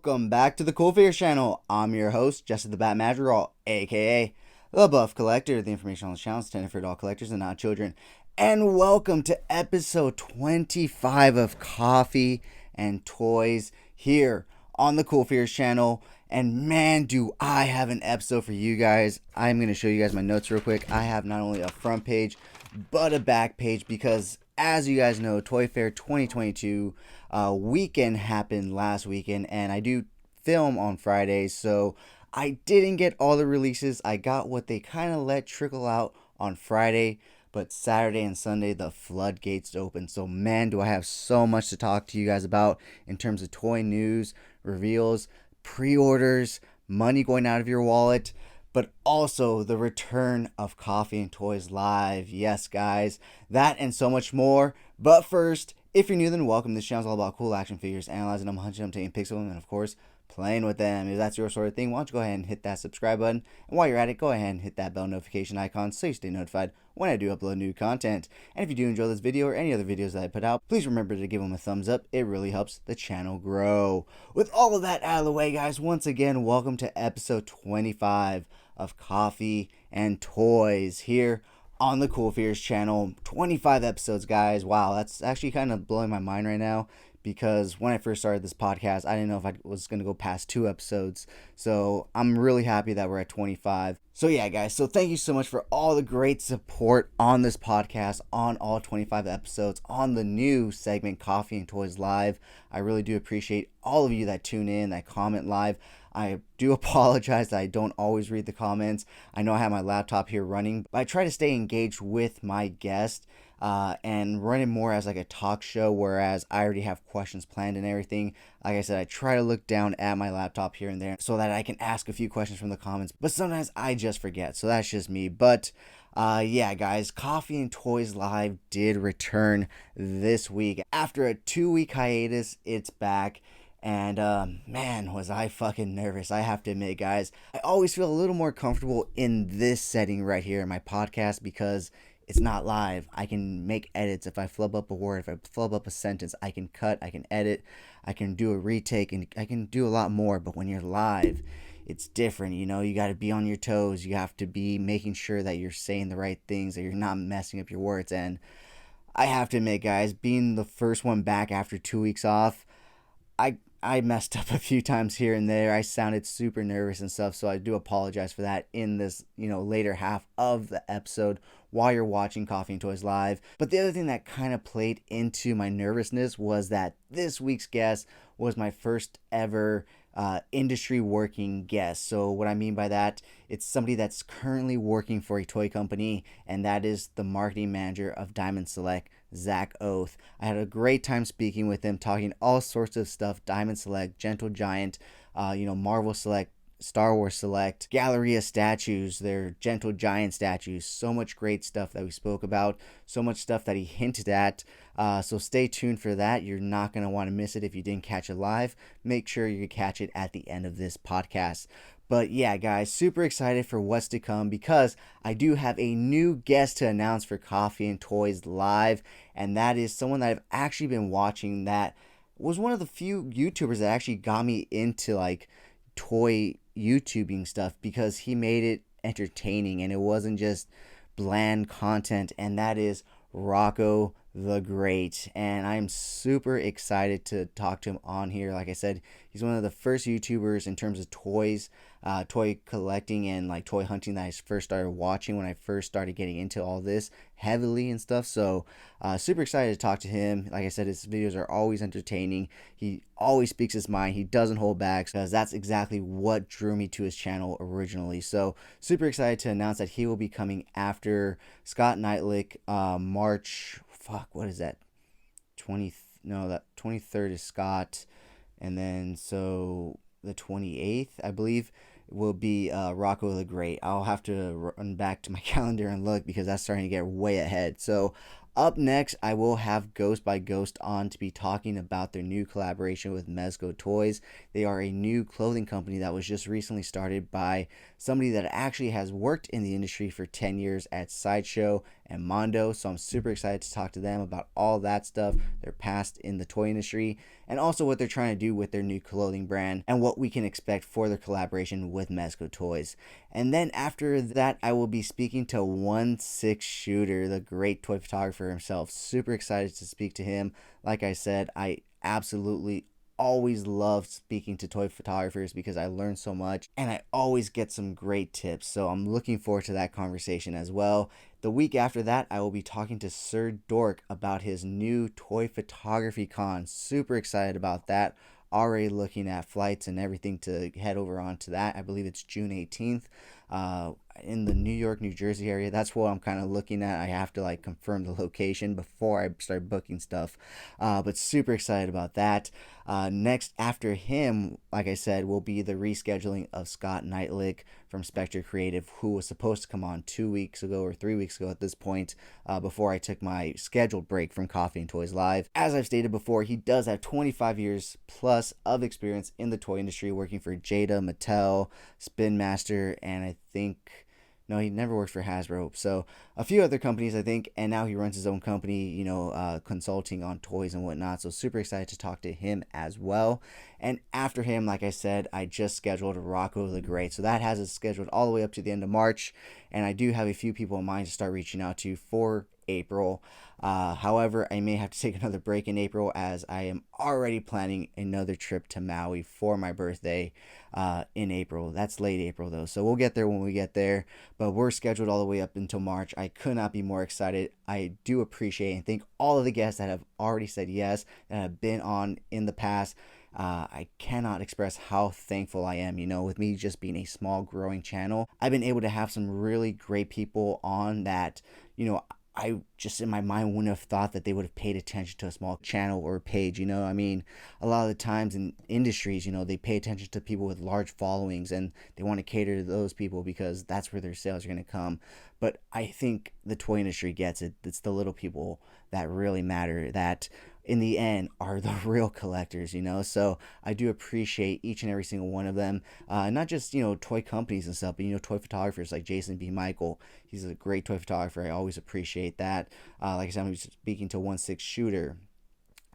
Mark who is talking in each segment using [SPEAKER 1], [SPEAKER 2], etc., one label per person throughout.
[SPEAKER 1] Welcome back to the CoolFigurez channel. I'm your host, Jesse the Bat Madrigal, aka the Buff Collector. The information on the channel is intended for adult collectors and not children. And welcome to episode 25 of Coffee and Toys here on the CoolFigurez channel. And man, do I have an episode for you guys. I'm going to show you guys my notes real quick. I have not only a front page, but a back page because, as you guys know, Toy Fair 2022 weekend happened last weekend, and I do film on Fridays, so I didn't get all the releases. I got what they kind of let trickle out on Friday, but Saturday and Sunday the floodgates open. So man, do I have so much to talk to you guys about in terms of toy news, reveals, pre-orders, money going out of your wallet, but also the return of Coffee and Toys Live. Yes, guys, that and so much more. But first, if you're new, then welcome. This channel is all about cool action figures, analyzing them, hunching them, taking pics of them, and of course, playing with them. If that's your sort of thing, why don't you go ahead and hit that subscribe button. And while you're at it, go ahead and hit that bell notification icon so you stay notified when I do upload new content. And if you do enjoy this video or any other videos that I put out, please remember to give them a thumbs up. It really helps the channel grow. With all of that out of the way, guys, once again, welcome to episode 25 of Coffee and Toys here on the CoolFigurez channel. 25 episodes, guys. Wow, that's actually kind of blowing my mind right now, because when I first started this podcast, I didn't know if I was going to go past 2 episodes. So I'm really happy that we're at 25. So yeah, guys, so thank you so much for all the great support on this podcast, on all 25 episodes, on the new segment Coffee and Toys Live. I really do appreciate all of you that tune in, that comment live. I do apologize that I don't always read the comments. I know I have my laptop here running, but I try to stay engaged with my guest and run it more as like a talk show, whereas I already have questions planned and everything. Like I said, I try to look down at my laptop here and there so that I can ask a few questions from the comments, but sometimes I just forget, so that's just me. But yeah, guys, Coffee and Toys Live did return this week. After a 2-week hiatus, it's back. And man, was I fucking nervous. I have to admit, guys, I always feel a little more comfortable in this setting right here in my podcast because it's not live. I can make edits. If I flub up a word, if I flub up a sentence, I can cut, I can edit, I can do a retake, and I can do a lot more. But when you're live, it's different. You know, you got to be on your toes. You have to be making sure that you're saying the right things, that you're not messing up your words. And I have to admit, guys, being the first one back after 2 weeks off, I messed up a few times here and there. I sounded super nervous and stuff, so I do apologize for that in this, later half of the episode while you're watching Coffee and Toys Live. But the other thing that kind of played into my nervousness was that this week's guest was my first ever industry working guest. So what I mean by that, it's somebody that's currently working for a toy company, and that is the marketing manager of Diamond Select, Zach Oath. I had a great time speaking with him, talking all sorts of stuff: Diamond Select, Gentle Giant, Marvel Select, Star Wars Select, Galleria statues, their Gentle Giant statues. So much great stuff that we spoke about, so much stuff that he hinted at. So stay tuned for that. You're not going to want to miss it if you didn't catch it live. Make sure you catch it at the end of this podcast. But yeah, guys, super excited for what's to come because I do have a new guest to announce for Coffee and Toys Live, and that is someone that I've actually been watching that was one of the few YouTubers that actually got me into like toy YouTubing stuff, because he made it entertaining and it wasn't just bland content, and that is Rocco the Great. And I'm super excited to talk to him on here. Like I said, he's one of the first YouTubers in terms of toys, toy collecting and like toy hunting that I first started watching when I first started getting into all this heavily and stuff. So super excited to talk to him. Like I said, his videos are always entertaining. He always speaks his mind. He doesn't hold back, because that's exactly what drew me to his channel originally. So super excited to announce that he will be coming after Scott Knightlick, March, what is that? That 23rd is Scott, and then so the 28th, I believe, will be Rocco the Great. I'll have to run back to my calendar and look, because that's starting to get way ahead. So Up next, I will have Ghost by Ghost on to be talking about their new collaboration with Mezco Toys. They are a new clothing company that was just recently started by somebody that actually has worked in the industry for 10 years at Sideshow and Mondo. So I'm super excited to talk to them about all that stuff, their past in the toy industry, and also what they're trying to do with their new clothing brand and what we can expect for their collaboration with Mezco Toys. And then after that, I will be speaking to 1/6Shooter, the great toy photographer himself. Super excited to speak to him. Like I said, I absolutely always love speaking to toy photographers because I learn so much and I always get some great tips. So I'm looking forward to that conversation as well. The week after that, I will be talking to Sir Dork about his new toy photography con. Super excited about that. Already looking at flights and everything to head over onto that. I believe it's June 18th. In the New York, New Jersey area. That's what I'm kind of looking at. I have to confirm the location before I start booking stuff. But super excited about that. Next, after him, like I said, will be the rescheduling of Scott Knightlick from Spectre Creative, who was supposed to come on 2 weeks ago or 3 weeks ago at this point, before I took my scheduled break from Coffee and Toys Live. As I've stated before, he does have 25 years plus of experience in the toy industry, working for Jada, Mattel, Spin Master, and I think... No, he never worked for Hasbro. So a few other companies, I think, and now he runs his own company, consulting on toys and whatnot. So super excited to talk to him as well. And after him, like I said, I just scheduled Rocco the Great. So that has it scheduled all the way up to the end of March. And I do have a few people in mind to start reaching out to for April. However, I may have to take another break in April as I am already planning another trip to Maui for my birthday in April. That's late April though, so we'll get there when we get there, but we're scheduled all the way up until March. I could not be more excited. I do appreciate and thank all of the guests that have already said yes, that have been on in the past. I cannot express how thankful I am. With me just being a small growing channel, I've been able to have some really great people on that, I just in my mind wouldn't have thought that they would have paid attention to a small channel or page. I mean, a lot of the times in industries, they pay attention to people with large followings and they want to cater to those people because that's where their sales are going to come. But I think the toy industry gets it. It's the little people that really matter, that in the end are the real collectors, so I do appreciate each and every single one of them, not just toy companies and stuff, but toy photographers like Jason B. Michael. He's a great toy photographer. I always appreciate that. Like I said, I'm speaking to 1/6Shooter.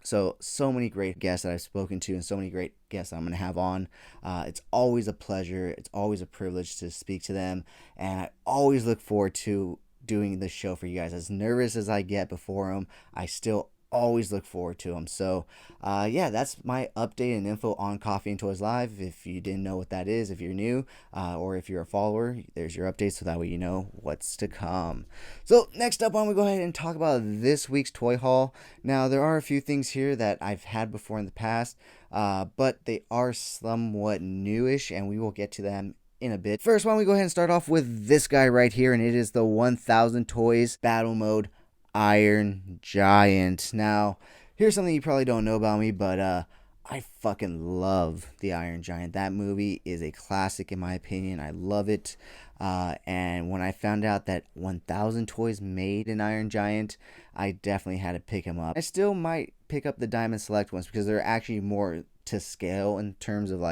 [SPEAKER 1] So many great guests that I've spoken to and so many great guests I'm going to have on. It's always a pleasure. It's always a privilege to speak to them, and I always look forward to doing this show for you guys. As nervous as I get before them, I still always look forward to them. So that's my update and info on Coffee and Toys Live. If you didn't know what that is, if you're new, or if you're a follower, there's your update, so that way you know what's to come. So next up, I'm gonna go ahead and talk about this week's toy haul. Now there are a few things here that I've had before in the past, but they are somewhat newish, and we will get to them in a bit. First, why don't we go ahead and start off with this guy right here, and it is the 1000 Toys Battle Mode Iron Giant. Now, here's something you probably don't know about me, but I fucking love the Iron Giant. That movie is a classic in my opinion. I love it. And when I found out that 1000 Toys made an Iron Giant, I definitely had to pick him up. I still might pick up the Diamond Select ones because they're actually more to scale in terms of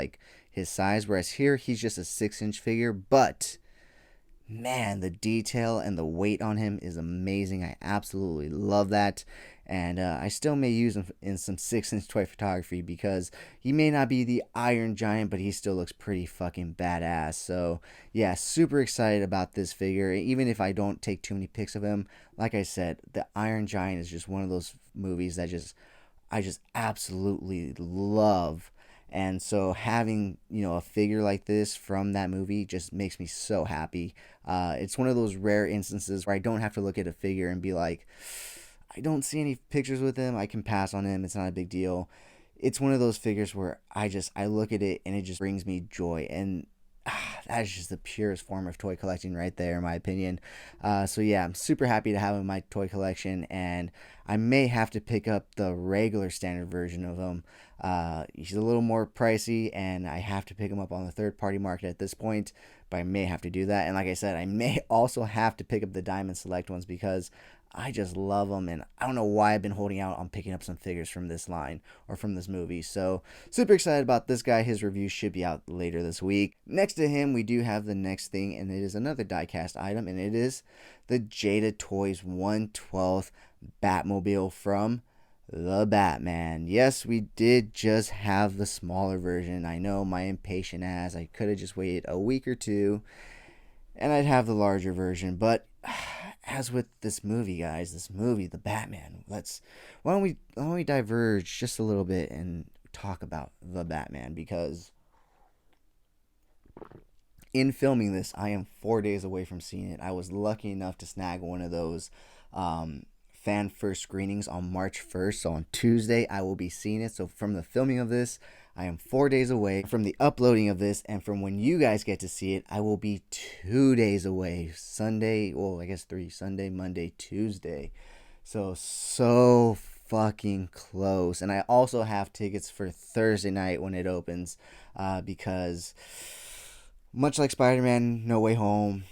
[SPEAKER 1] his size, whereas here he's just a 6-inch figure, but man, the detail and the weight on him is amazing. I absolutely love that. And I still may use him in some 6-inch toy photography because he may not be the Iron Giant, but he still looks pretty fucking badass. So yeah, super excited about this figure. Even if I don't take too many pics of him, like I said, the Iron Giant is just one of those movies that I just absolutely love. And so having, a figure like this from that movie just makes me so happy. It's one of those rare instances where I don't have to look at a figure and be like, I don't see any pictures with him, I can pass on him, it's not a big deal. It's one of those figures where I look at it and it just brings me joy. And that is just the purest form of toy collecting right there, in my opinion. So yeah, I'm super happy to have him in my toy collection, and I may have to pick up the regular standard version of him. He's a little more pricey, and I have to pick him up on the third-party market at this point, but I may have to do that. And like I said, I may also have to pick up the Diamond Select ones because I just love them, and I don't know why I've been holding out on picking up some figures from this line or from this movie. So super excited about this guy. His review should be out later this week. Next to him, we do have the next thing, and it is another diecast item, and it is the Jada Toys 1/12 Batmobile from the Batman. Yes, we did just have the smaller version. I know, my impatient ass. I could have just waited a week or two and I'd have the larger version. But as with this movie, guys, the Batman, why don't we diverge just a little bit and talk about the Batman, because in filming this, I am 4 days away from seeing it. I was lucky enough to snag one of those fan first screenings on March 1st. So on Tuesday, I will be seeing it. So from the filming of this, I am 4 days away. From the uploading of this, and from when you guys get to see it, I will be 2 days away. Sunday, well, I guess 3. Sunday, Monday, Tuesday. So fucking close. And I also have tickets for Thursday night when it opens, because much like Spider-Man No Way Home,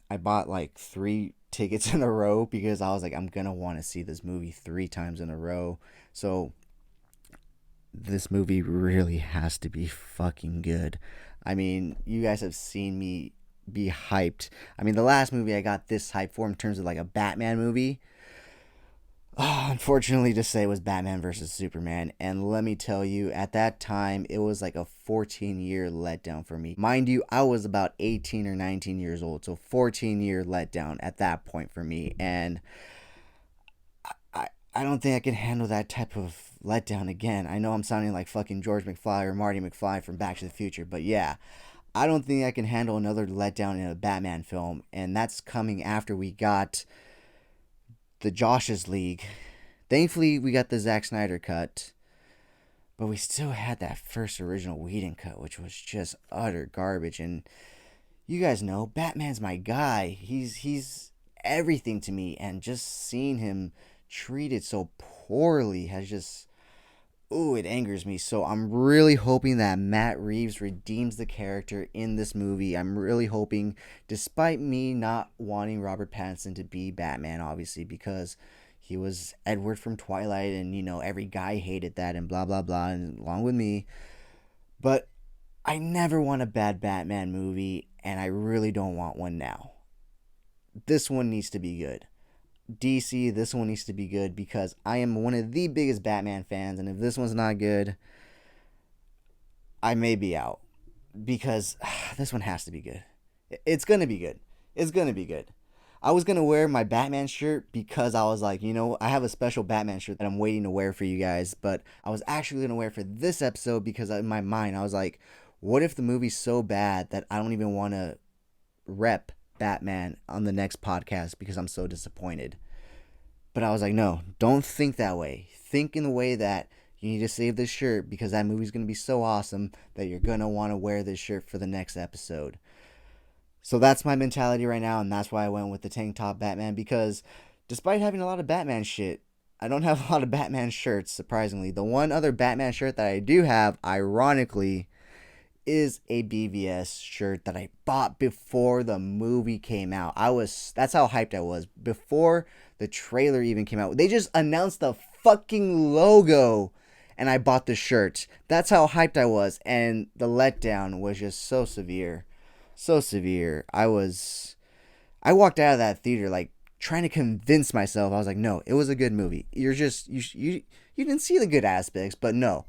[SPEAKER 1] I bought like 3 tickets in a row because I was like, I'm gonna want to see this movie 3 times in a row. So this movie really has to be fucking good. I mean, you guys have seen me be hyped. I mean, the last movie I got this hyped for in terms of like a Batman movie, unfortunately to say, was Batman versus Superman. And let me tell you, at that time, it was like a 14-year letdown for me. Mind you, I was about 18 or 19 years old, so 14-year letdown at that point for me. And I don't think I can handle that type of letdown again. I know I'm sounding like fucking George McFly or Marty McFly from Back to the Future, but yeah, I don't think I can handle another letdown in a Batman film. And that's coming after we got the Josh's League. Thankfully, we got the Zack Snyder cut, but we still had that first original Whedon cut, which was just utter garbage. And you guys know, Batman's my guy. He's everything to me, and just seeing him treated so poorly has just, it angers me. So I'm really hoping that Matt Reeves redeems the character in this movie. I'm really hoping, despite me not wanting Robert Pattinson to be Batman, obviously, because he was Edward from Twilight, and, you know, every guy hated that, and blah, blah, blah, and along with me. But I never want a bad Batman movie, and I really don't want one now. This one needs to be good. DC, this one needs to be good, because I am one of the biggest Batman fans, and if this one's not good, I may be out, because this one has to be good. It's going to be good. It's going to be good. I was going to wear my Batman shirt because I was like, you know, I have a special Batman shirt that I'm waiting to wear for you guys, but I was actually going to wear it for this episode because in my mind, I was like, what if the movie's so bad that I don't even want to rep Batman on the next podcast because I'm so disappointed? But I was like, no, don't think that way. Think in the way that you need to save this shirt because that movie's going to be so awesome that you're going to want to wear this shirt for the next episode. So that's my mentality right now, and that's why I went with the tank top Batman, because despite having a lot of Batman shit, I don't have a lot of Batman shirts, surprisingly. The one other Batman shirt that I do have, ironically, is a BVS shirt that I bought before the movie came out. That's how hyped I was. Before the trailer even came out, they just announced the fucking logo and I bought the shirt. That's how hyped I was, and the letdown was just so severe. So severe. I walked out of that theater like trying to convince myself. I was like, no, it was a good movie. You didn't see the good aspects, but no.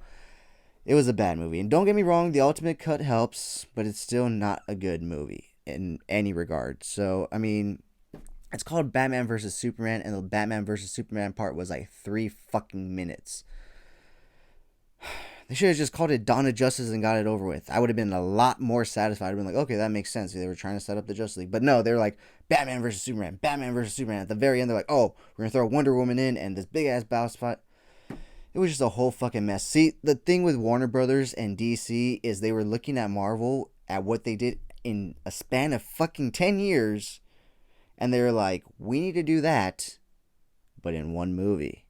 [SPEAKER 1] It was a bad movie. And don't get me wrong, the Ultimate Cut helps, but it's still not a good movie in any regard. So, I mean, it's called Batman vs. Superman, and the Batman vs. Superman part was like 3 fucking minutes. They should have just called it Dawn of Justice and got it over with. I would have been a lot more satisfied. I'd been like, okay, that makes sense. They were trying to set up the Justice League. But no, they're like, Batman vs. Superman, Batman vs. Superman. At the very end, they're like, oh, we're going to throw Wonder Woman in and this big-ass battle spot. It was just a whole fucking mess. See, the thing with Warner Brothers and DC is they were looking at Marvel, at what they did in a span of fucking 10 years, and they were like, we need to do that, but in one movie.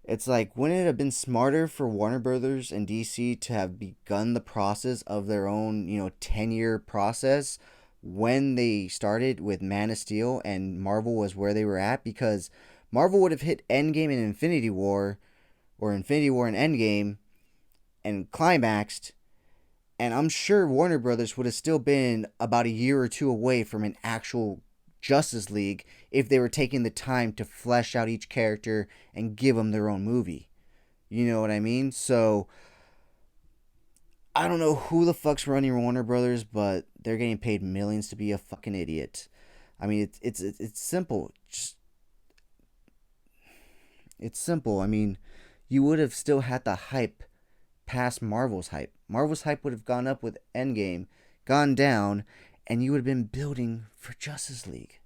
[SPEAKER 1] It's like, wouldn't it have been smarter for Warner Brothers and DC to have begun the process of their own, 10-year process when they started with Man of Steel and Marvel was where they were at? Because Marvel would have hit Endgame and Infinity War, or Infinity War and Endgame, and climaxed, and I'm sure Warner Brothers would have still been about a year or two away from an actual Justice League if they were taking the time to flesh out each character and give them their own movie. You know what I mean? So I don't know who the fuck's running Warner Brothers, but they're getting paid millions to be a fucking idiot. I mean, it's simple. Just it's simple. I mean, you would have still had the hype past Marvel's hype. Marvel's hype would have gone up with Endgame, gone down, and you would have been building for Justice League.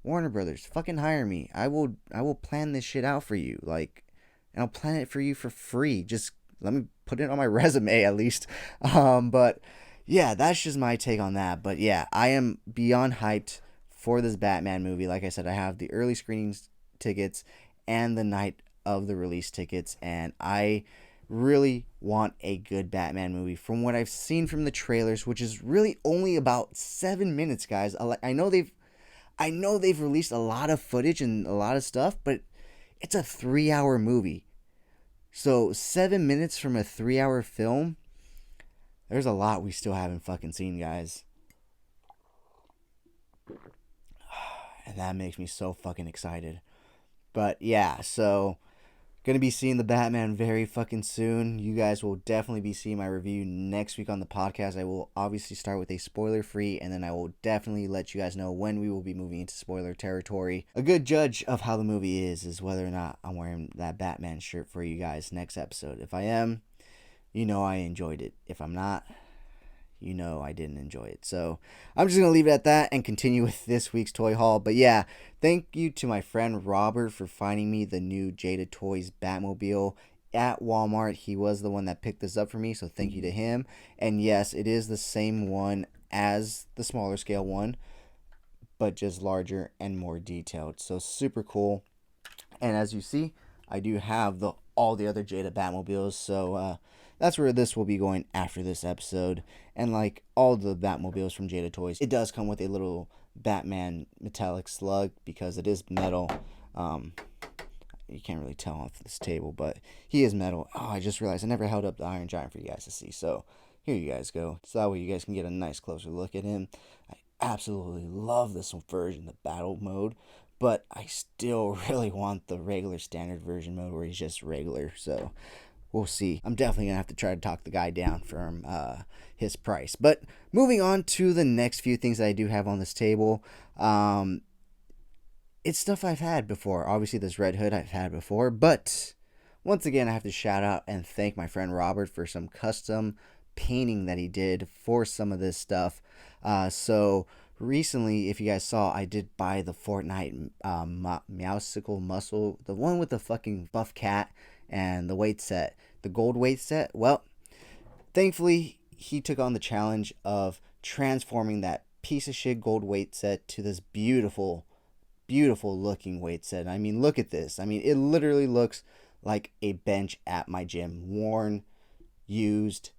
[SPEAKER 1] Warner Brothers, fucking hire me. I will plan this shit out for you. Like, and I'll plan it for you for free. Just let me put it on my resume at least. But yeah, that's just my take on that. But yeah, I am beyond hyped for this Batman movie. Like I said, I have the early screenings tickets and the night of the release tickets, and I really want a good Batman movie. From what I've seen from the trailers, which is really only about 7 minutes, guys. I know they've released a lot of footage and a lot of stuff, but it's a 3-hour movie. So 7 minutes from a 3-hour film, there's a lot we still haven't fucking seen, guys. And that makes me so fucking excited. But yeah, so gonna be seeing the Batman very fucking soon. You guys will definitely be seeing my review next week on the podcast. I will obviously start with a spoiler free, and then I will definitely let you guys know when we will be moving into spoiler territory. A good judge of how the movie is whether or not I'm wearing that Batman shirt for you guys next episode. If I am, I enjoyed it. If I'm not, I didn't enjoy it. So I'm just going to leave it at that and continue with this week's toy haul. But yeah, thank you to my friend Robert for finding me the new Jada Toys Batmobile at Walmart. He was the one that picked this up for me, so thank you to him. And yes, it is the same one as the smaller scale one, but just larger and more detailed. So super cool. And as you see, I do have all the other Jada Batmobiles, so that's where this will be going after this episode. And like all the Batmobiles from Jada Toys, it does come with a little Batman metallic slug because it is metal. You can't really tell off this table, but he is metal. Oh, I just realized I never held up the Iron Giant for you guys to see. So here you guys go. So that way you guys can get a nice closer look at him. I absolutely love this version, the battle mode. But I still really want the regular standard version mode where he's just regular. So we'll see. I'm definitely going to have to try to talk the guy down from his price. But moving on to the next few things that I do have on this table. It's stuff I've had before. Obviously, this Red Hood I've had before. But once again, I have to shout out and thank my friend Robert for some custom painting that he did for some of this stuff. So recently, if you guys saw, I did buy the Fortnite Meowsicle Muscle, the one with the fucking buff cat and the weight set, the gold weight set. Well, thankfully, he took on the challenge of transforming that piece of shit gold weight set to this beautiful, beautiful looking weight set. I mean, look at this. I mean, it literally looks like a bench at my gym, worn, used,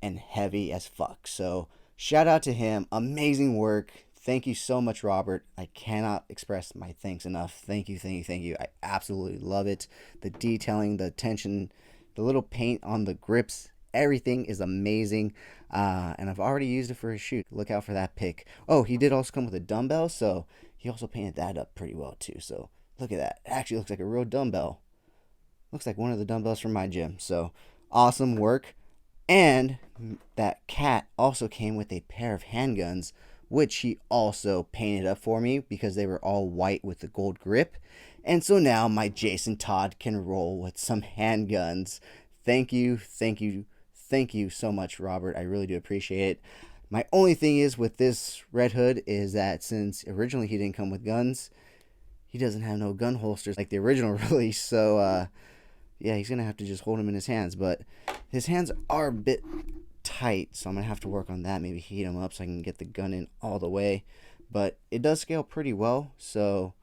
[SPEAKER 1] and heavy as fuck. So shout out to him. Amazing work. Thank you so much, Robert. I cannot express my thanks enough. Thank you, thank you, thank you. I absolutely love it. The detailing, the attention, the little paint on the grips, everything is amazing. And I've already used it for a shoot. Look out for that pic. Oh, he did also come with a dumbbell, so he also painted that up pretty well too. So look at that. It actually looks like a real dumbbell. Looks like one of the dumbbells from my gym. So awesome work. And that cat also came with a pair of handguns, which he also painted up for me because they were all white with the gold grip. And so now my Jason Todd can roll with some handguns. Thank you, thank you, thank you so much, Robert. I really do appreciate it. My only thing is with this Red Hood is that since originally he didn't come with guns, he doesn't have no gun holsters like the original release. So, yeah, he's going to have to just hold him in his hands. But his hands are a bit tight, so I'm going to have to work on that. Maybe heat him up so I can get the gun in all the way. But it does scale pretty well, so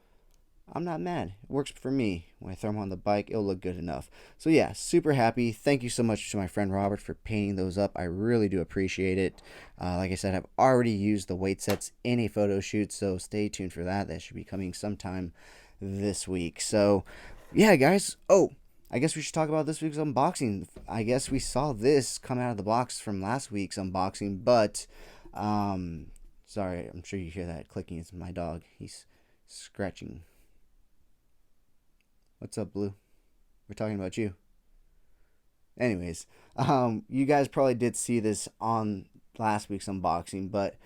[SPEAKER 1] I'm not mad. It works for me. When I throw them on the bike, it'll look good enough. So yeah, super happy. Thank you so much to my friend Robert for painting those up. I really do appreciate it. Like I said, I've already used the weight sets in a photo shoot, so stay tuned for that. That should be coming sometime this week. So yeah, guys. Oh, I guess we should talk about this week's unboxing. I guess we saw this come out of the box from last week's unboxing, but sorry, I'm sure you hear that clicking. It's my dog. He's scratching. What's up, Blue? We're talking about you. Anyways, you guys probably did see this on last week's unboxing, but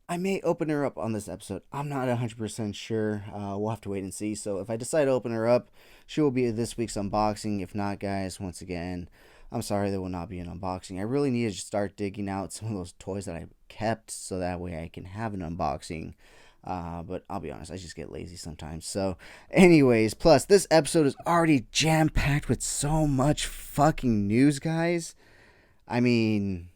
[SPEAKER 1] I may open her up on this episode. I'm not 100% sure. We'll have to wait and see. So if I decide to open her up, she will be this week's unboxing. If not, guys, once again, I'm sorry there will not be an unboxing. I really need to start digging out some of those toys that I kept so that way I can have an unboxing. But I'll be honest, I just get lazy sometimes. So, anyways, plus this episode is already jam-packed with so much fucking news, guys. I mean,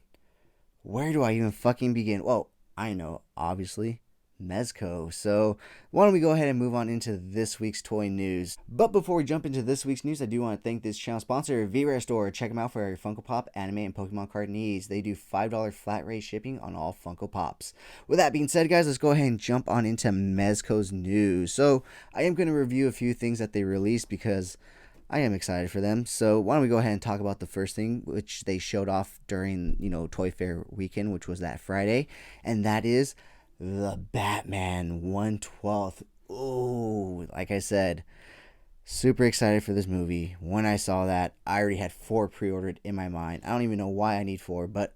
[SPEAKER 1] where do I even fucking begin? Well, I know, obviously, Mezco. So why don't we go ahead and move on into this week's toy news. But before we jump into this week's news, I do want to thank this channel sponsor, VRare Store. Check them out for your Funko Pop, anime, and Pokemon card needs. They do $5 flat rate shipping on all Funko Pops. With that being said, guys, let's go ahead and jump on into Mezco's news. So I am going to review a few things that they released because I am excited for them. So why don't we go ahead and talk about the first thing, which they showed off during, Toy Fair weekend, which was that Friday, and that is the Batman 1/12. Ooh, like I said, super excited for this movie. When I saw that, I already had 4 pre-ordered in my mind. I don't even know why I need 4, but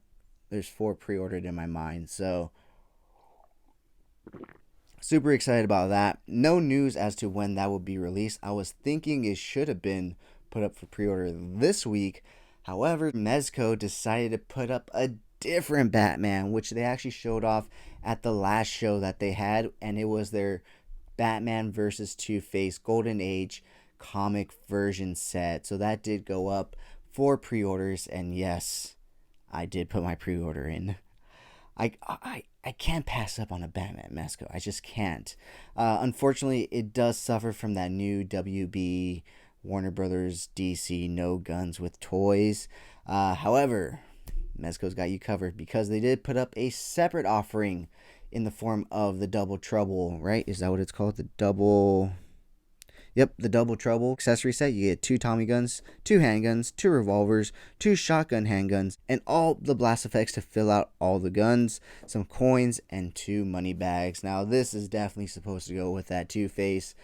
[SPEAKER 1] there's 4 pre-ordered in my mind. So super excited about that. No news as to when that will be released. I was thinking it should have been put up for pre-order this week. However, Mezco decided to put up a different Batman, which they actually showed off at the last show that they had, and it was their Batman versus Two-Face Golden Age comic version set. So that did go up for pre-orders, and yes, I did put my pre-order in. I can't pass up on a Batman Mezco. I just can't. Unfortunately, it does suffer from that new WB Warner Brothers DC No Guns with Toys. However, Mezco's got you covered because they did put up a separate offering in the form of the Double Trouble, right? Is that what it's called? The Double Trouble accessory set. You get 2 Tommy guns, 2 handguns, 2 revolvers, 2 shotgun handguns, and all the blast effects to fill out all the guns, some coins, and 2 money bags. Now, this is definitely supposed to go with that Two-Face,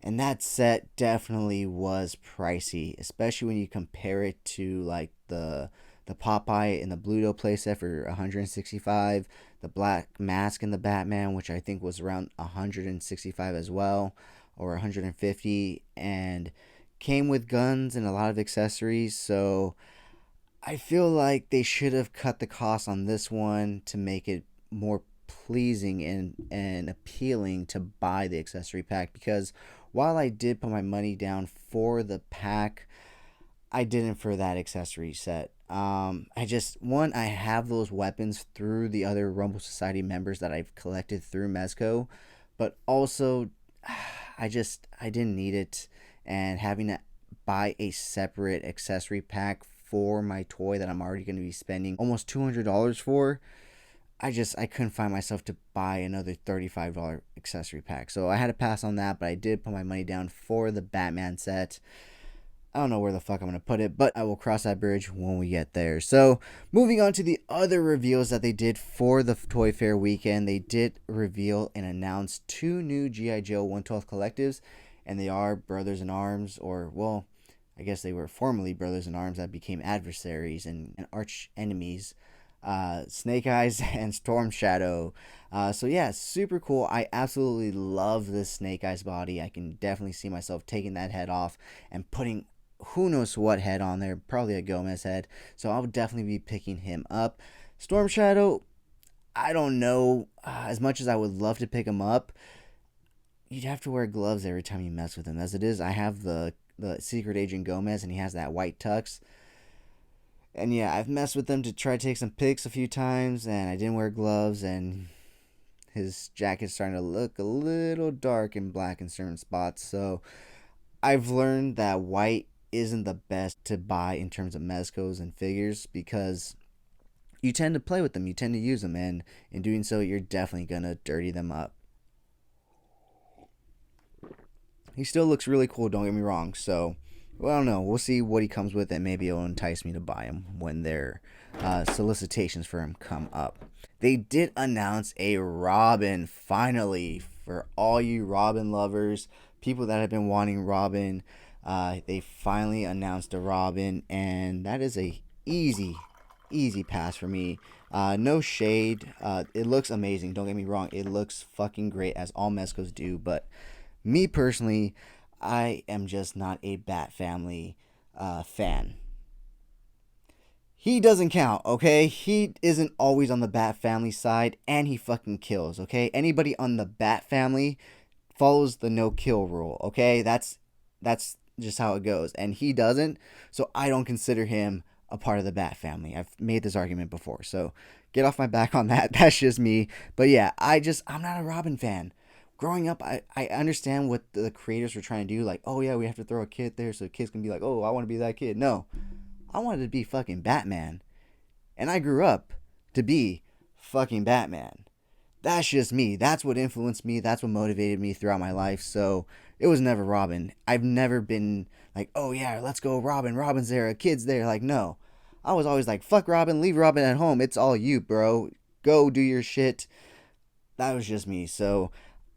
[SPEAKER 1] and that set definitely was pricey, especially when you compare it to like the Popeye and the Bluto playset for $165, the Black Mask and the Batman, which I think was around $165 as well, or $150, and came with guns and a lot of accessories. So I feel like they should have cut the cost on this one to make it more pleasing and appealing to buy the accessory pack, because while I did put my money down for the pack, I didn't for that accessory set. I have those weapons through the other Rumble Society members that I've collected through Mezco, but also I didn't need it, and having to buy a separate accessory pack for my toy that I'm already going to be spending almost $200 for, I couldn't find myself to buy another $35 accessory pack. So I had to pass on that, but I did put my money down for the Batman set. I don't know where the fuck I'm going to put it, but I will cross that bridge when we get there. So, moving on to the other reveals that they did for the Toy Fair weekend. They did reveal and announce 2 new G.I. Joe 1/12 collectives, and they are Brothers in Arms, or, well, I guess they were formerly Brothers in Arms that became adversaries and arch enemies. Snake Eyes and Storm Shadow. So yeah, super cool. I absolutely love this Snake Eyes body. I can definitely see myself taking that head off and putting who knows what head on there, probably a Gomez head. So I'll definitely be picking him up. Storm Shadow, I don't know. As much as I would love to pick him up, you'd have to wear gloves every time you mess with him. As it is, I have the Secret Agent Gomez, and he has that white tux. And yeah, I've messed with them to try to take some pics a few times, and I didn't wear gloves, and His jacket's starting to look a little dark and black in certain spots. So I've learned that white isn't the best to buy in terms of Mezcos and figures because you tend to play with them, you tend to use them, and in doing so, you're definitely gonna dirty them up. He still looks really cool, don't get me wrong. So, well, I don't know. We'll see what he comes with, and maybe it'll entice me to buy him when their solicitations for him come up. They did announce a Robin, finally, for all you Robin lovers, people that have been wanting Robin. They finally announced a Robin, and that is a easy pass for me. No shade. It looks amazing. Don't get me wrong. It looks fucking great, as all Mezcos do, but me personally, I am just not a Bat Family fan. He doesn't count, okay? He isn't always on the Bat Family side, and he fucking kills, okay? Anybody on the Bat Family follows the no-kill rule, okay? That's just how it goes, and he doesn't, so I don't consider him a part of the Bat Family. I've made this argument before, so get off my back on that. That's just me. But yeah, I'm not a Robin fan. Growing up, I understand what the creators were trying to do. Like, oh yeah, we have to throw a kid there so kids can be like, oh, I want to be that kid. No, I wanted to be fucking Batman. And I grew up to be fucking Batman. That's just me. That's what influenced me. That's what motivated me throughout my life. So it was never Robin. I've never been like, oh yeah, let's go Robin. Robin's there, a kid's there. Like, no. I was always like, fuck Robin, leave Robin at home. It's all you, bro. Go do your shit. That was just me. So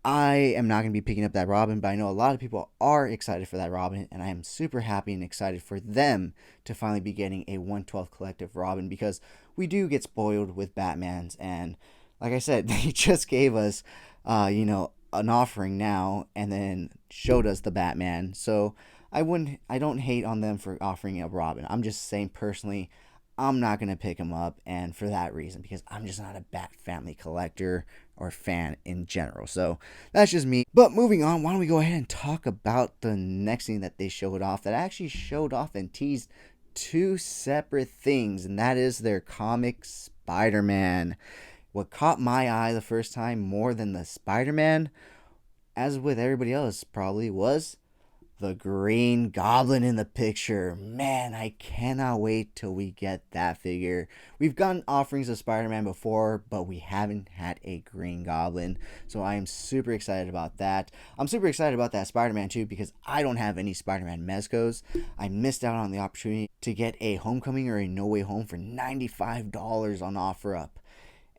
[SPEAKER 1] I am not going to be picking up that Robin, but I know a lot of people are excited for that Robin, and I am super happy and excited for them to finally be getting a 1/12 collective Robin, because we do get spoiled with Batmans, and like I said, they just gave us, an offering now, and then showed us the Batman. So I don't hate on them for offering a Robin. I'm just saying personally, I'm not going to pick him up, and for that reason, because I'm just not a Bat Family collector or fan in general. So that's just me. But moving on, why don't we go ahead and talk about the next thing that they showed off, that actually showed off and teased two separate things, and that is their comic Spider-Man. What caught my eye the first time more than the Spider-Man, as with everybody else probably, was the Green Goblin in the picture. Man, I cannot wait till we get that figure. We've gotten offerings of Spider-Man before, but we haven't had a Green Goblin. So I am super excited about that. I'm super excited about that Spider-Man too, because I don't have any Spider-Man Mezcos. I missed out on the opportunity to get a Homecoming or a No Way Home for $95 on OfferUp.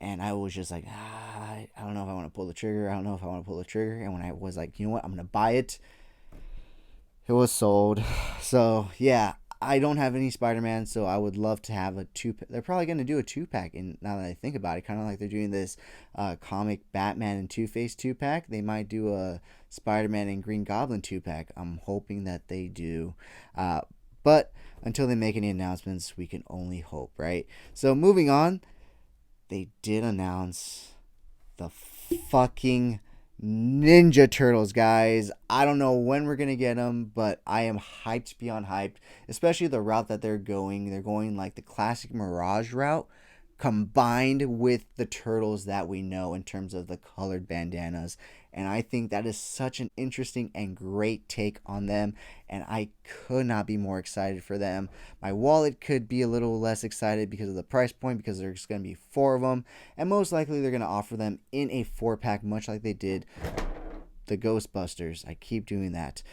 [SPEAKER 1] And I was just like, I don't know if I want to pull the trigger. And when I was like, you know what, I'm going to buy it, it was sold. So yeah, I don't have any Spider-Man, so I would love to have a they're probably going to do a 2-pack, and now that I think about it, kind of like they're doing this comic Batman and Two-Face 2-pack. They might do a Spider-Man and Green Goblin 2-pack. I'm hoping that they do. But until they make any announcements, we can only hope, right? So moving on, they did announce the fucking Ninja Turtles, guys. I don't know when we're gonna get them, but I am hyped beyond hyped, especially the route that they're going. They're going like the classic Mirage route, combined with the turtles that we know in terms of the colored bandanas. And I think that is such an interesting and great take on them, and I could not be more excited for them. My wallet could be a little less excited because of the price point, because there's going to be 4 of them, and most likely they're going to offer them in a 4-pack, much like they did the Ghostbusters. I keep doing that.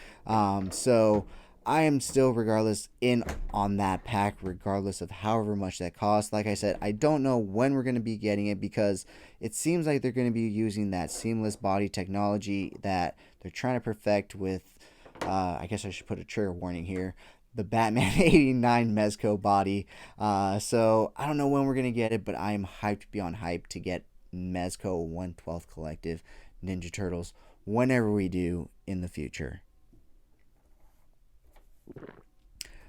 [SPEAKER 1] So I am still, regardless, in on that pack, regardless of however much that costs. Like I said, I don't know when we're going to be getting it, because it seems like they're going to be using that seamless body technology that they're trying to perfect with, I guess I should put a trigger warning here, the Batman 89 Mezco body. So I don't know when we're going to get it, but I am hyped beyond hyped to get Mezco 1/12 Collective Ninja Turtles whenever we do in the future.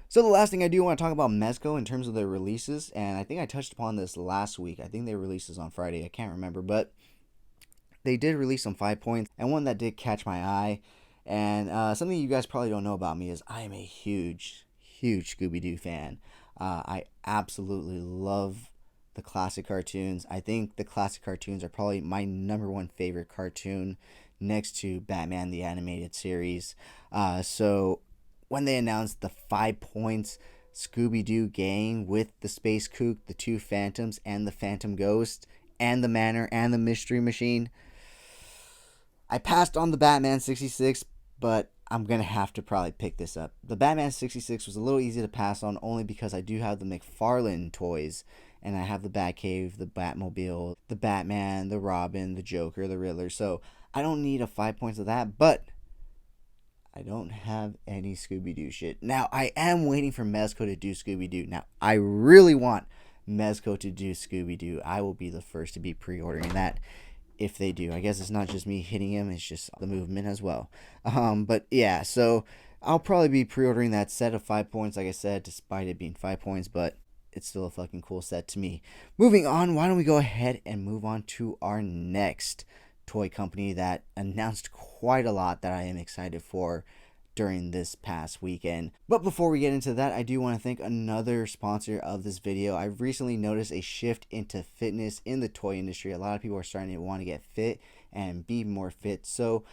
[SPEAKER 1] So the last thing I do want to talk about Mezco in terms of their releases, and I think I touched upon this last week. I think they released this on Friday. I can't remember, but they did release some 5 points, and one that did catch my eye. And something you guys probably don't know about me is I am a huge Scooby-Doo fan. I absolutely love the classic cartoons. I think the classic cartoons are probably my number one favorite cartoon next to Batman the Animated Series. So when they announced the 5 points Scooby-Doo gang with the Space Kook, the two Phantoms, and the Phantom Ghost, and the Manor, and the Mystery Machine, I passed on the Batman 66, but I'm going to have to probably pick this up. The Batman 66 was a little easy to pass on only because I do have the Mcfarland Toys, and I have the Batcave, the Batmobile, the Batman, the Robin, the Joker, the Riddler, so I don't need a 5 points of that, but I don't have any Scooby-Doo shit. Now, I am waiting for Mezco to do Scooby-Doo. Now, I really want Mezco to do Scooby-Doo. I will be the first to be pre-ordering that if they do. I guess it's not just me hitting him, it's just the movement as well. But yeah, so I'll probably be pre-ordering that set of 5 points, like I said, despite it being 5 points, but it's still a fucking cool set to me. Moving on, why don't we go ahead and move on to our next toy company that announced quite a lot that I am excited for during this past weekend. But before we get into that, I do want to thank another sponsor of this video. I've recently noticed a shift into fitness in the toy industry. A lot of people are starting to want to get fit and be more fit. So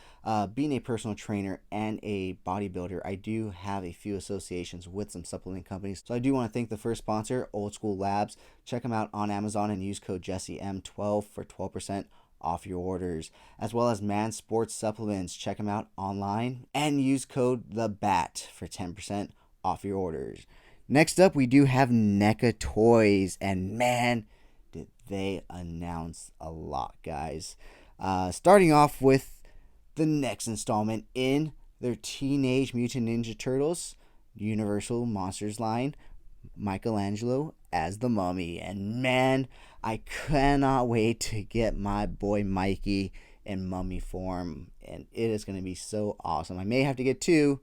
[SPEAKER 1] being a personal trainer and a bodybuilder, I do have a few associations with some supplement companies. So I do want to thank the first sponsor, Old School Labs. Check them out on Amazon and use code JesseM12 for 12% off your orders, as well as Man Sports Supplements. Check them out online and use code THEBAT for 10% off your orders. Next up, we do have Neca Toys, and man, did they announce a lot, guys. Starting off with the next installment in their Teenage Mutant Ninja Turtles Universal Monsters line, Michelangelo as the Mummy. And man, I cannot wait to get my boy Mikey in mummy form, and it is going to be so awesome. I may have to get two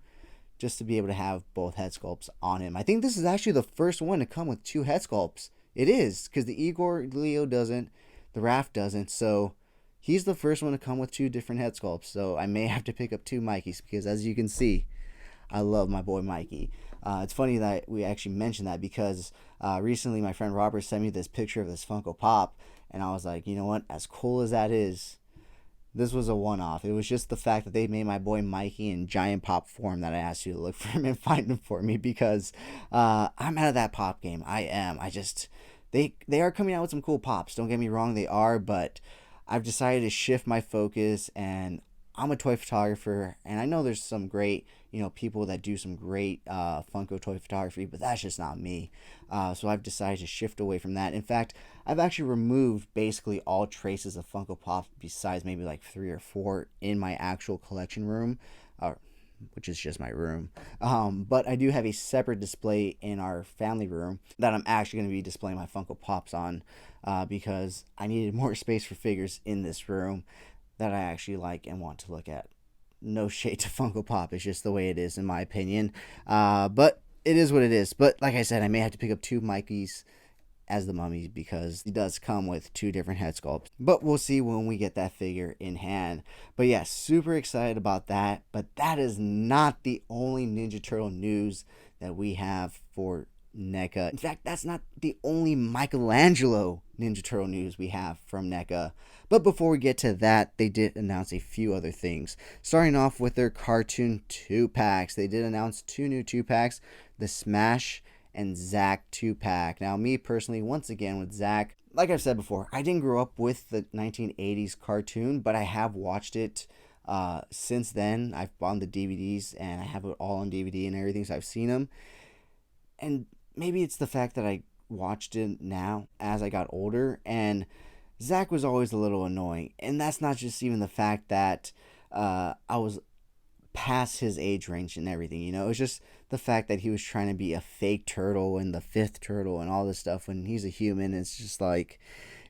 [SPEAKER 1] just to be able to have both head sculpts on him. I think this is actually the first one to come with two head sculpts. It is, because the Igor Leo doesn't, the Raph doesn't, so he's the first one to come with two different head sculpts. So I may have to pick up two Mikeys, because as you can see, I love my boy Mikey. It's funny that we actually mentioned that, because recently my friend Robert sent me this picture of this Funko Pop, and I was like, you know what, as cool as that is, this was a one-off. It was just the fact that they made my boy Mikey in giant pop form that I asked you to look for him and find him for me, because I'm out of that pop game. I am. They are coming out with some cool pops. Don't get me wrong, they are, but I've decided to shift my focus, and I'm a toy photographer, and I know there's some great, people that do some great Funko toy photography, but that's just not me. So I've decided to shift away from that. In fact, I've actually removed basically all traces of Funko Pop besides maybe like 3 or 4 in my actual collection room, which is just my room. But I do have a separate display in our family room that I'm actually going to be displaying my Funko Pops on, because I needed more space for figures in this room that I actually like and want to look at. No shade to Funko Pop, it's just the way it is in my opinion. But it is what it is. But like I said, I may have to pick up two Mikeys as the Mummies, because he does come with two different head sculpts. But we'll see when we get that figure in hand. But yeah, super excited about that. But that is not the only Ninja Turtle news that we have for NECA. In fact, that's not the only Michelangelo Ninja Turtle news we have from NECA. But before we get to that, they did announce a few other things. Starting off with their cartoon 2-packs. They did announce 2 new 2-packs, the Smash and Zack 2-pack. Now, me personally, once again with Zack, like I've said before, I didn't grow up with the 1980s cartoon, but I have watched it since then. I've bought the DVDs, and I have it all on DVD and everything, so I've seen them. And maybe it's the fact that I watched it now as I got older, and Zack was always a little annoying. And that's not just even the fact that I was past his age range and everything, it was just the fact that he was trying to be a fake turtle and the 5th turtle and all this stuff when he's a human. It's just like,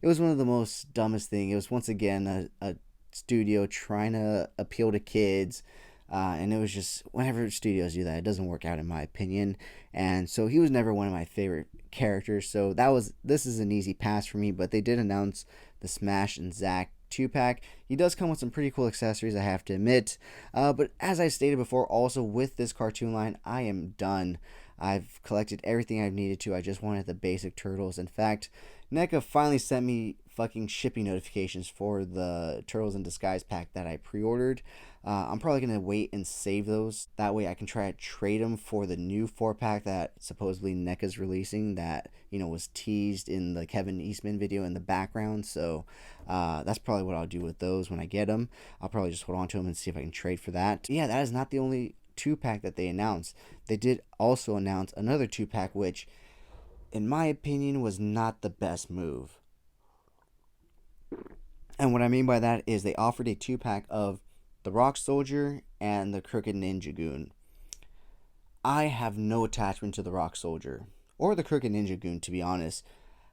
[SPEAKER 1] it was one of the most dumbest things. It was once again a studio trying to appeal to kids. And it was just, whenever studios do that, it doesn't work out in my opinion. And so he was never one of my favorite characters. So this is an easy pass for me. But they did announce the Smash and Zack 2-pack. He does come with some pretty cool accessories, I have to admit. But as I stated before, also with this cartoon line, I am done. I've collected everything I've needed to. I just wanted the basic turtles. In fact, NECA finally sent me fucking shipping notifications for the Turtles in Disguise pack that I pre-ordered. I'm probably going to wait and save those. That way I can try to trade them for the new 4-pack that supposedly NECA's releasing that, was teased in the Kevin Eastman video in the background. So that's probably what I'll do with those when I get them. I'll probably just hold on to them and see if I can trade for that. Yeah, that is not the only 2-pack that they announced. They did also announce another 2-pack, which, in my opinion, was not the best move. And what I mean by that is they offered a 2-pack of the Rock Soldier and the Crooked Ninja Goon. I have no attachment to the Rock Soldier or the Crooked Ninja Goon, to be honest.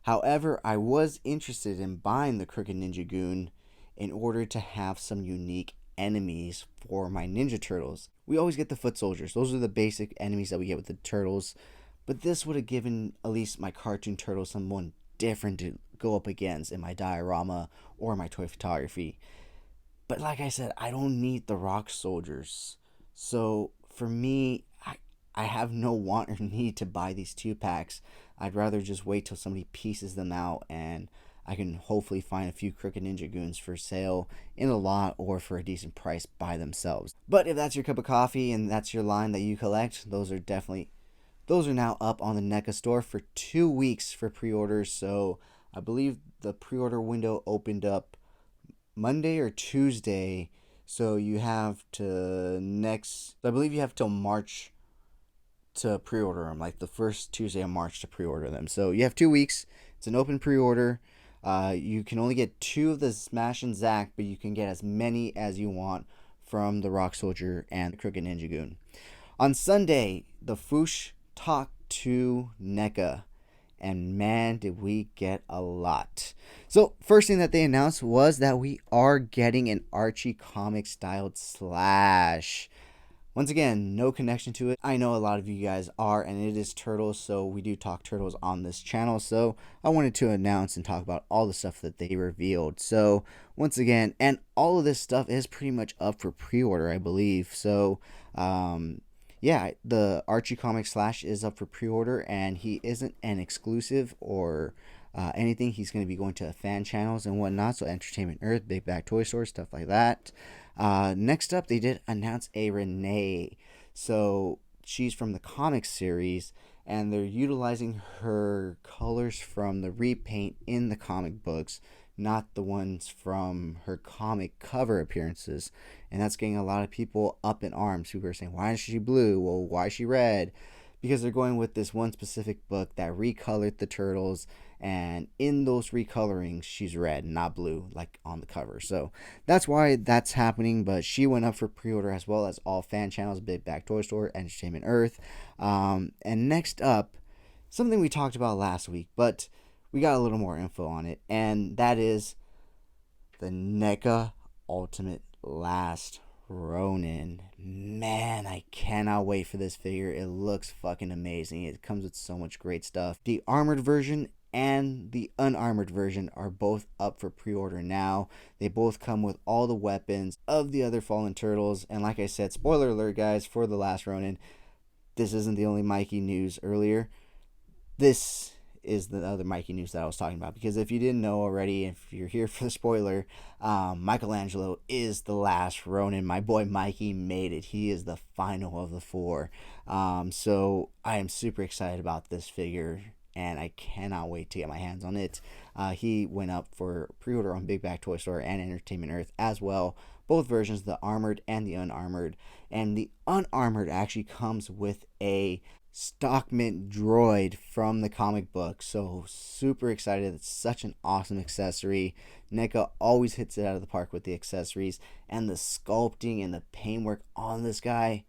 [SPEAKER 1] However, I was interested in buying the Crooked Ninja Goon in order to have some unique enemies for my Ninja Turtles. We always get the Foot Soldiers. Those are the basic enemies that we get with the Turtles. But this would have given at least my cartoon Turtles someone different to go up against in my diorama or my toy photography. But like I said, I don't need the Rock Soldiers. So for me, I have no want or need to buy these 2-packs. I'd rather just wait till somebody pieces them out and I can hopefully find a few Crooked Ninja Goons for sale in a lot or for a decent price by themselves. But if that's your cup of coffee and that's your line that you collect, those are now up on the NECA store for 2 weeks for pre-orders. So I believe the pre-order window opened up Monday or Tuesday. So you have till March to pre-order them, like the first Tuesday of March to pre-order them. So you have 2 weeks. It's an open pre-order. You can only get 2 of the Smash and Zack, but you can get as many as you want from the Rock Soldier and the Crooked Ninja Goon. On Sunday, the Foosh talked to NECA, and man, did we get a lot. So first thing that they announced was that we are getting an Archie comic styled Slash. Once again, no connection to it. I know a lot of you guys are, and it is Turtles, so we do talk Turtles on this channel. So I wanted to announce and talk about all the stuff that they revealed. So once again, and all of this stuff is pretty much up for pre-order, I believe. So yeah, the Archie comic Slash is up for pre-order, and he isn't an exclusive or anything. He's going to be going to fan channels and whatnot, so Entertainment Earth, Big Bag Toy Store, stuff like that. Next up, they did announce a Renee. So she's from the comic series, and they're utilizing her colors from the repaint in the comic books, not the ones from her comic cover appearances. And that's getting a lot of people up in arms. People are saying, why is she blue? Well, why is she red? Because they're going with this one specific book that recolored the Turtles, and in those recolorings, she's red, not blue, like on the cover. So that's why that's happening, but she went up for pre-order as well as all fan channels, Big Bag Toy Store, Entertainment Earth. And next up, something we talked about last week, but we got a little more info on it, and that is the NECA Ultimate Last Ronin. Man, I cannot wait for this figure. It looks fucking amazing. It comes with so much great stuff. The armored version and the unarmored version are both up for pre-order now. They both come with all the weapons of the other Fallen Turtles. And like I said, spoiler alert guys, for the Last Ronin, this isn't the only Mikey news earlier. This is the other Mikey news that I was talking about, because if you didn't know already, if you're here for the spoiler, Michelangelo is the Last Ronin. My boy Mikey made it. He is the final of the 4. So I am super excited about this figure, and I cannot wait to get my hands on it. He went up for pre-order on Big Bag Toy Store and Entertainment Earth as well. Both versions, the armored and the unarmored. And the unarmored actually comes with a Stockman droid from the comic book. So super excited. It's such an awesome accessory. NECA always hits it out of the park with the accessories, and the sculpting and the paintwork on this guy,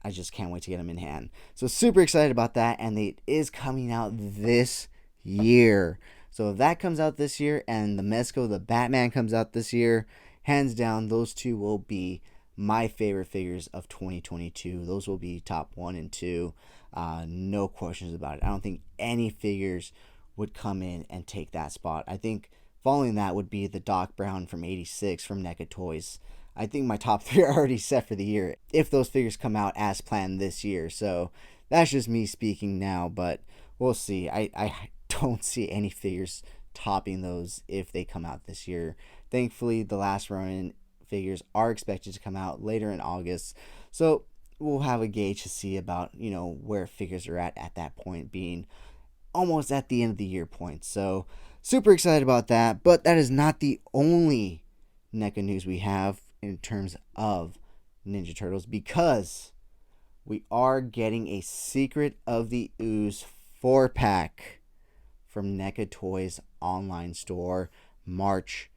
[SPEAKER 1] I just can't wait to get him in hand. So super excited about that, and it is coming out this year. So if that comes out this year and the Mezco, the Batman, comes out this year, hands down, those two will be my favorite figures of 2022. Those will be top 1 and 2. No questions about it. I don't think any figures would come in and take that spot. I think following that would be the Doc Brown from 86 from Neca Toys. I think my top 3 are already set for the year if those figures come out as planned this year. So that's just me speaking now, but we'll see. I don't see any figures topping those if they come out this year. Thankfully, the last Ronin figures are expected to come out later in August, so we'll have a gauge to see about, where figures are at that point, being almost at the end of the year point. So super excited about that. But that is not the only NECA news we have in terms of Ninja Turtles, because we are getting a Secret of the Ooze 4-pack from Neca Toys online store March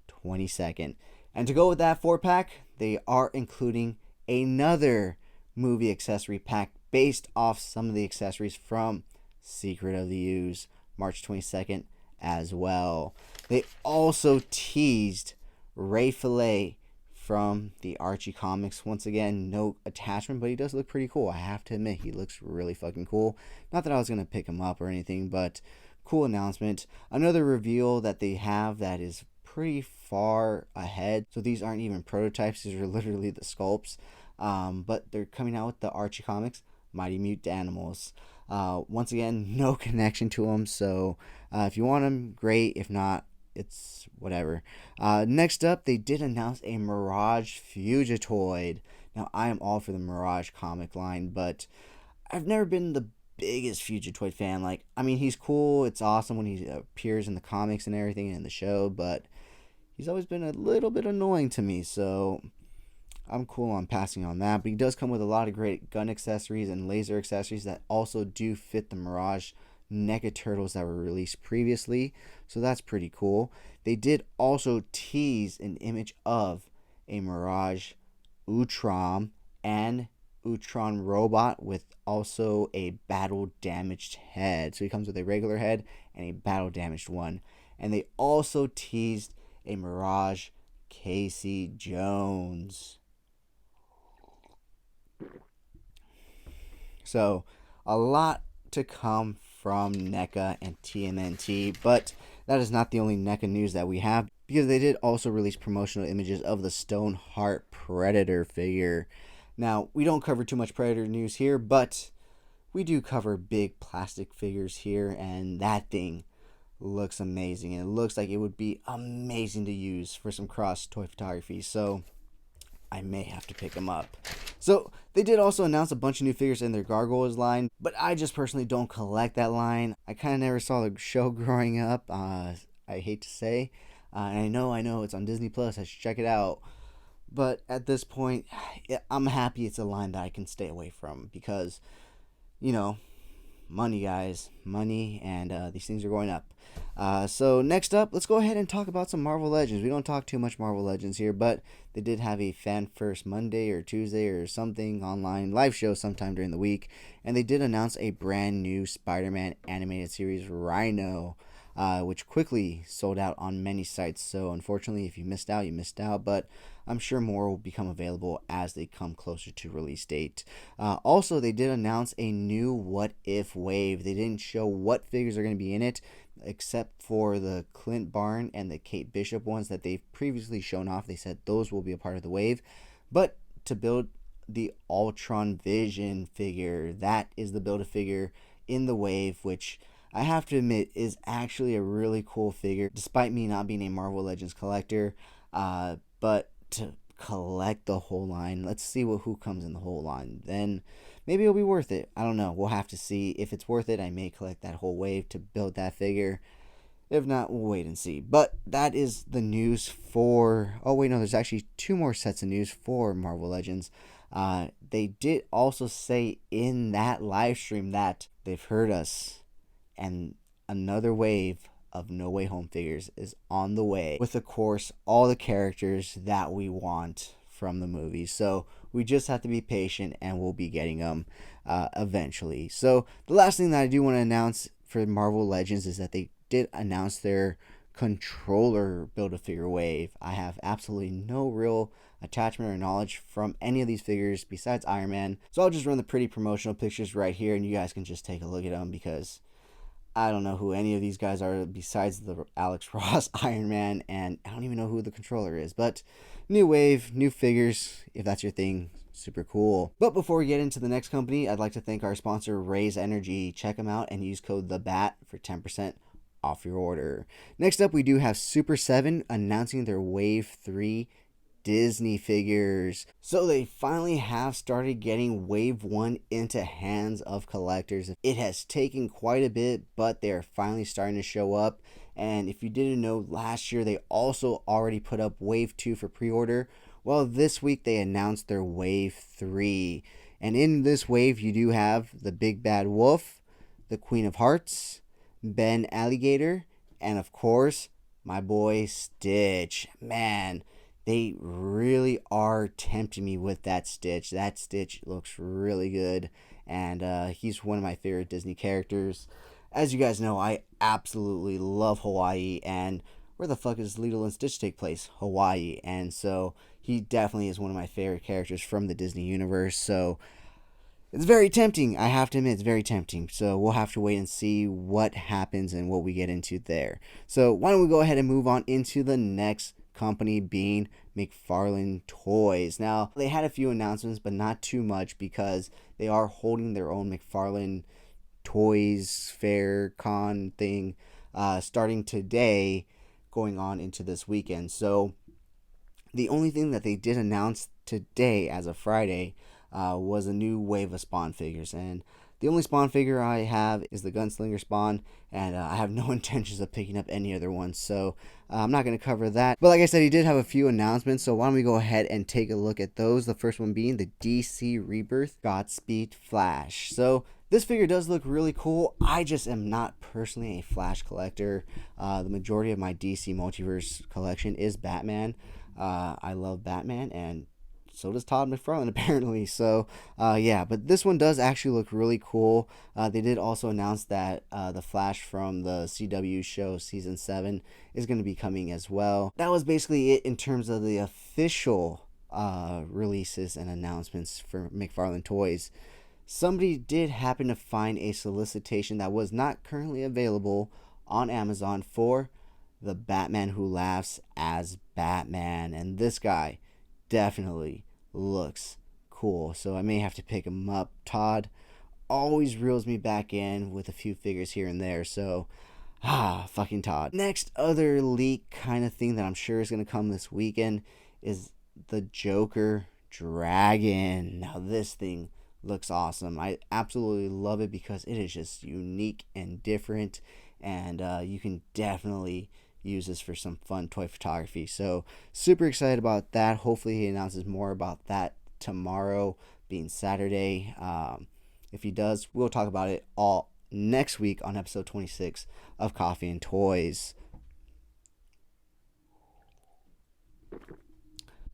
[SPEAKER 1] 22nd. And to go with that 4-pack, they are including another movie accessory pack based off some of the accessories from Secret of the Ooze March 22nd as well. They also teased Ray Fillet from the Archie comics. Once again, no attachment, but he does look pretty cool. I have to admit, he looks really fucking cool. Not that I was going to pick him up or anything, but cool announcement. Another reveal that they have that is pretty far ahead. So these aren't even prototypes. These are literally the sculpts. But they're coming out with the Archie comics, Mighty Mutant Animals. Once again, no connection to them. So if you want them, great. If not, it's whatever. Next up, they did announce a Mirage Fugitoid. Now, I am all for the Mirage comic line, but I've never been the biggest Fugitoid fan. He's cool. It's awesome when he appears in the comics and everything and in the show, but he's always been a little bit annoying to me, so I'm cool on passing on that. But he does come with a lot of great gun accessories and laser accessories that also do fit the Mirage NECA Turtles that were released previously, so that's pretty cool. They did also tease an image of a Mirage Utrom and Utron robot with also a battle damaged head. So he comes with a regular head and a battle damaged one. And they also teased a Mirage Casey Jones. So a lot to come from NECA and TMNT, but that is not the only NECA news that we have, because they did also release promotional images of the Stoneheart Predator figure. Now, we don't cover too much Predator news here, but we do cover big plastic figures here, and that thing looks amazing, and it looks like it would be amazing to use for some cross toy photography, so I may have to pick them up. So they did also announce a bunch of new figures in their Gargoyles line, but I just personally don't collect that line. I kind of never saw the show growing up, I hate to say. And I know it's on Disney Plus. I should check it out. But at this point, I'm happy it's a line that I can stay away from, because, money, guys, money, and these things are going up. So next up, let's go ahead and talk about some Marvel Legends. We don't talk too much Marvel Legends here, but they did have a Fan First Monday or Tuesday or something online live show sometime during the week, and they did announce a brand new Spider-Man animated series, Rhino, which quickly sold out on many sites. So unfortunately, if you missed out, you missed out, but I'm sure more will become available as they come closer to release date. Also, they did announce a new What If wave. They didn't show what figures are going to be in it, except for the Clint Barne and the Kate Bishop ones that they've previously shown off. They said those will be a part of the wave. But to build the Ultron Vision figure, that is the Build-A-Figure in the wave, which I have to admit is actually a really cool figure, despite me not being a Marvel Legends collector. But to collect the whole line, let's see who comes in the whole line. Then maybe it'll be worth it. I don't know. We'll have to see. If it's worth it, I may collect that whole wave to build that figure. If not, we'll wait and see. But that is the news for... Oh, wait, no. There's actually 2 more sets of news for Marvel Legends. They did also say in that live stream that they've heard us, and another wave of No Way Home figures is on the way, with, of course, all the characters that we want from the movie. So we just have to be patient, and we'll be getting them eventually. So the last thing that I do want to announce for Marvel Legends is that they did announce their controller Build-A-Figure wave. I have absolutely no real attachment or knowledge from any of these figures besides Iron Man, so I'll just run the pretty promotional pictures right here, and you guys can just take a look at them, because I don't know who any of these guys are besides the Alex Ross Iron Man, and I don't even know who the controller is. But new wave, new figures. If that's your thing, Super cool. But before we get into the next company, I'd like to thank our sponsor, Raise Energy. Check them out and use code THEBAT for 10% off your order. Next up, we do have Super 7 announcing their Wave 3 Disney figures. So they finally have started getting Wave 1 into hands of collectors. It has taken quite a bit, but they're finally starting to show up. And if you didn't know, last year they also already put up Wave 2 for pre-order. Well, this week they announced their Wave 3. And in this wave, you do have the Big Bad Wolf, the Queen of Hearts, Ben Alligator, and of course, my boy Stitch. Man, they really are tempting me with that Stitch. That Stitch looks really good, and he's one of my favorite Disney characters. As you guys know, I absolutely love Hawaii, and where the fuck does Lilo and Stitch take place? Hawaii, and so he definitely is one of my favorite characters from the Disney universe, so it's very tempting. I have to admit, it's very tempting. So we'll have to wait and see what happens and what we get into there. So why don't we go ahead and move on into the next company, being Mcfarland Toys. Now, they had a few announcements, but not too much, because they are holding their own Mcfarland Toys Fair Con thing starting today, going on into this weekend. So the only thing that they did announce today, as of Friday, was a new wave of Spawn figures. And the only Spawn figure I have is the Gunslinger Spawn, and I have no intentions of picking up any other ones, so I'm not going to cover that. But like I said, he did have a few announcements, so why don't we go ahead and take a look at those. The first one being the DC Rebirth Godspeed Flash. So this figure does look really cool. I just am not personally a Flash collector. The majority of my DC Multiverse collection is Batman. I love Batman, and so does Todd McFarlane, apparently. So yeah, but this one does actually look really cool. They did also announce that the Flash from the CW show season 7 is going to be coming as well. That was basically it in terms of the official releases and announcements for Mcfarland Toys. Somebody did happen to find a solicitation that was not currently available on Amazon for the Batman Who Laughs as Batman, and this guy definitely looks cool, so I may have to pick him up. Todd always reels me back in with a few figures here and there, so fucking Todd. Next other leak kind of thing that I'm sure is going to come this weekend is the Joker Dragon. Now this thing looks awesome. I absolutely love it because it is just unique and different, and you can definitely use this for some fun toy photography. So super excited about that. Hopefully he announces more about that tomorrow, being Saturday. If he does, we'll talk about it all next week on episode 26 of Coffee and Toys.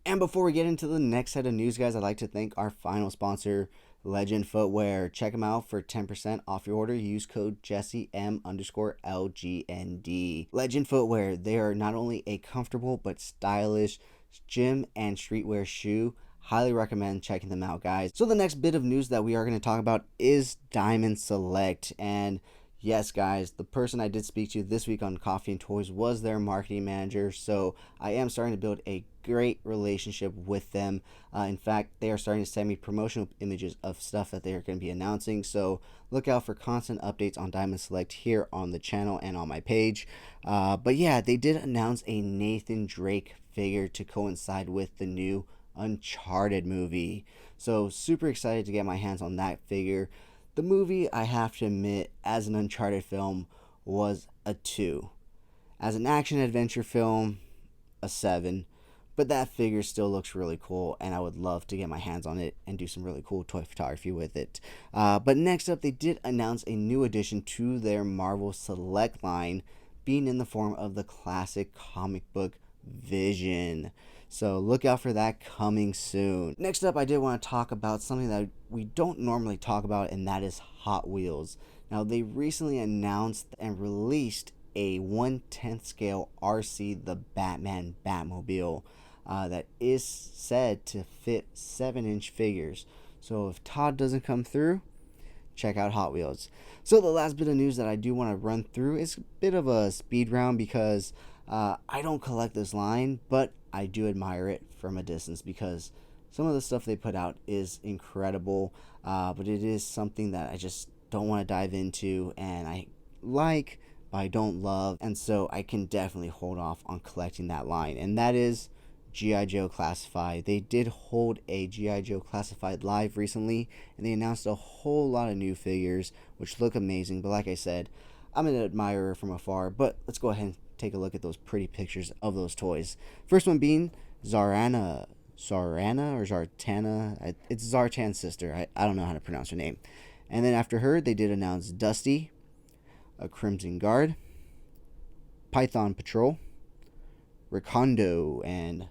[SPEAKER 1] And before we get into the next set of news, guys, I'd like to thank our final sponsor, Legend Footwear. Check them out for 10% off your order. Use code JesseM_LGND. Legend Footwear. They are not only a comfortable but stylish gym and streetwear shoe. Highly recommend checking them out, guys. So the next bit of news that we are going to talk about is Diamond Select. And yes, guys, the person I did speak to this week on Coffee and Toys was their marketing manager. So I am starting to build a great relationship with them. In fact, they are starting to send me promotional images of stuff that they are going to be announcing. So look out for constant updates on Diamond Select here on the channel and on my page. But yeah, they did announce a Nathan Drake figure to coincide with the new Uncharted movie. So super excited to get my hands on that figure. The movie, I have to admit, as an Uncharted film, was a 2. As an action adventure film, a 7. But that figure still looks really cool, and I would love to get my hands on it and do some really cool toy photography with it. But next up, they did announce a new addition to their Marvel Select line, being in the form of the classic comic book Vision. So look out for that coming soon. Next up, I did want to talk about something that we don't normally talk about, and that is Hot Wheels. Now, they recently announced and released a 1/10 scale RC, the Batman Batmobile, that is said to fit 7-inch figures. So if Todd doesn't come through, check out Hot Wheels. So the last bit of news that I do want to run through is a bit of a speed round, because I don't collect this line, but I do admire it from a distance, because some of the stuff they put out is incredible, but it is something that I just don't want to dive into, and I like, but I don't love, and so I can definitely hold off on collecting that line, and that is G.I. Joe Classified. They did hold a G.I. Joe Classified live recently, and they announced a whole lot of new figures, which look amazing, but like I said, I'm an admirer from afar, but let's go ahead and take a look at those pretty pictures of those toys. First one being Zarana or Zartana. It's Zartan's sister. I don't know how to pronounce her name. And then after her, they did announce Dusty, a Crimson Guard, Python Patrol, Rikondo, and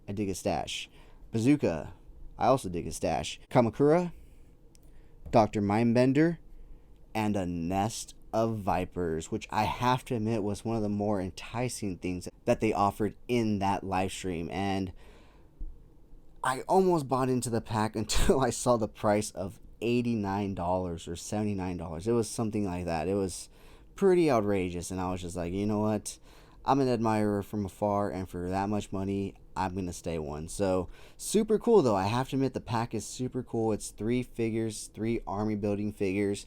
[SPEAKER 1] I dig a stash. Bazooka, I also dig a stash. Kamakura, Dr. Mindbender, and a nest of vipers, which I have to admit was one of the more enticing things that they offered in that live stream. And I almost bought into the pack until I saw the price of $89 or $79. It was something like that. It was pretty outrageous, and I was just like, you know what? I'm an admirer from afar, and for that much money, I'm going to stay one. So, super cool, though. I have to admit, the pack is super cool. It's 3 figures, 3 army building figures,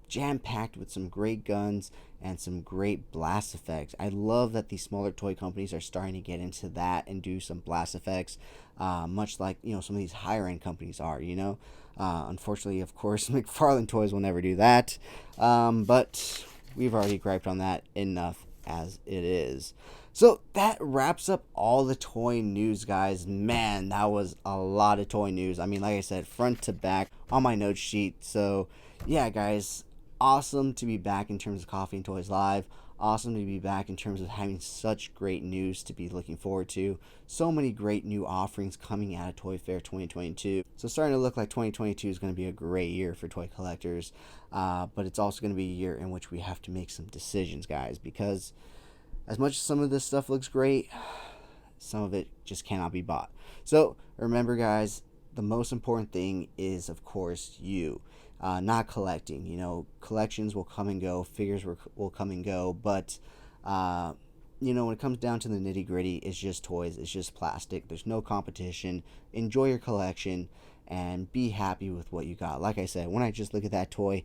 [SPEAKER 1] jam-packed with some great guns and some great blast effects. I love that these smaller toy companies are starting to get into that and do some blast effects, much like, some of these higher-end companies are. Unfortunately, of course, Mcfarland Toys will never do that, but we've already griped on that enough as it is. So that wraps up all the toy news, guys. Man, that was a lot of toy news. I mean, like I said, front to back on my note sheet. So yeah, guys, awesome to be back in terms of Coffee and Toys Live. Awesome to be back in terms of having such great news to be looking forward to. So many great new offerings coming out of Toy Fair 2022. So starting to look like 2022 is going to be a great year for toy collectors. But it's also going to be a year in which we have to make some decisions, guys, because as much as some of this stuff looks great, some of it just cannot be bought. So remember, guys, the most important thing is, of course, you. Not collecting. Collections will come and go, figures will come and go, but when it comes down to the nitty gritty, it's just toys, it's just plastic. There's no competition. Enjoy your collection and be happy with what you got. Like I said, when I just look at that toy,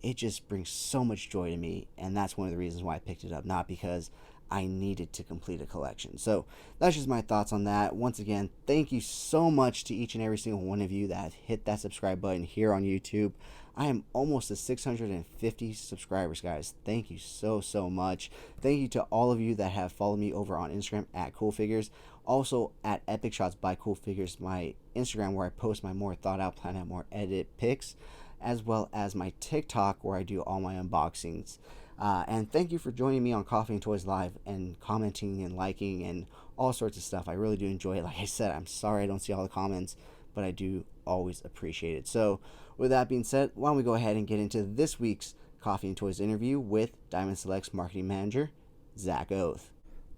[SPEAKER 1] it just brings so much joy to me, and that's one of the reasons why I picked it up, not because I needed to complete a collection. So that's just my thoughts on that. Once again, thank you so much to each and every single one of you that have hit that subscribe button here on YouTube. I am almost at 650 subscribers, guys. Thank you so much. Thank you to all of you that have followed me over on Instagram at CoolFigurez. Also at Epic Shots by CoolFigurez, my Instagram where I post my more thought out, plan out, more edit pics, as well as my TikTok where I do all my unboxings. And thank you for joining me on Coffee and Toys Live and commenting and liking and all sorts of stuff. I really do enjoy it. Like I said, I'm sorry I don't see all the comments, but I do always appreciate it. So with that being said, why don't we go ahead and get into this week's Coffee and Toys interview with Diamond Select's marketing manager, Zach Oath.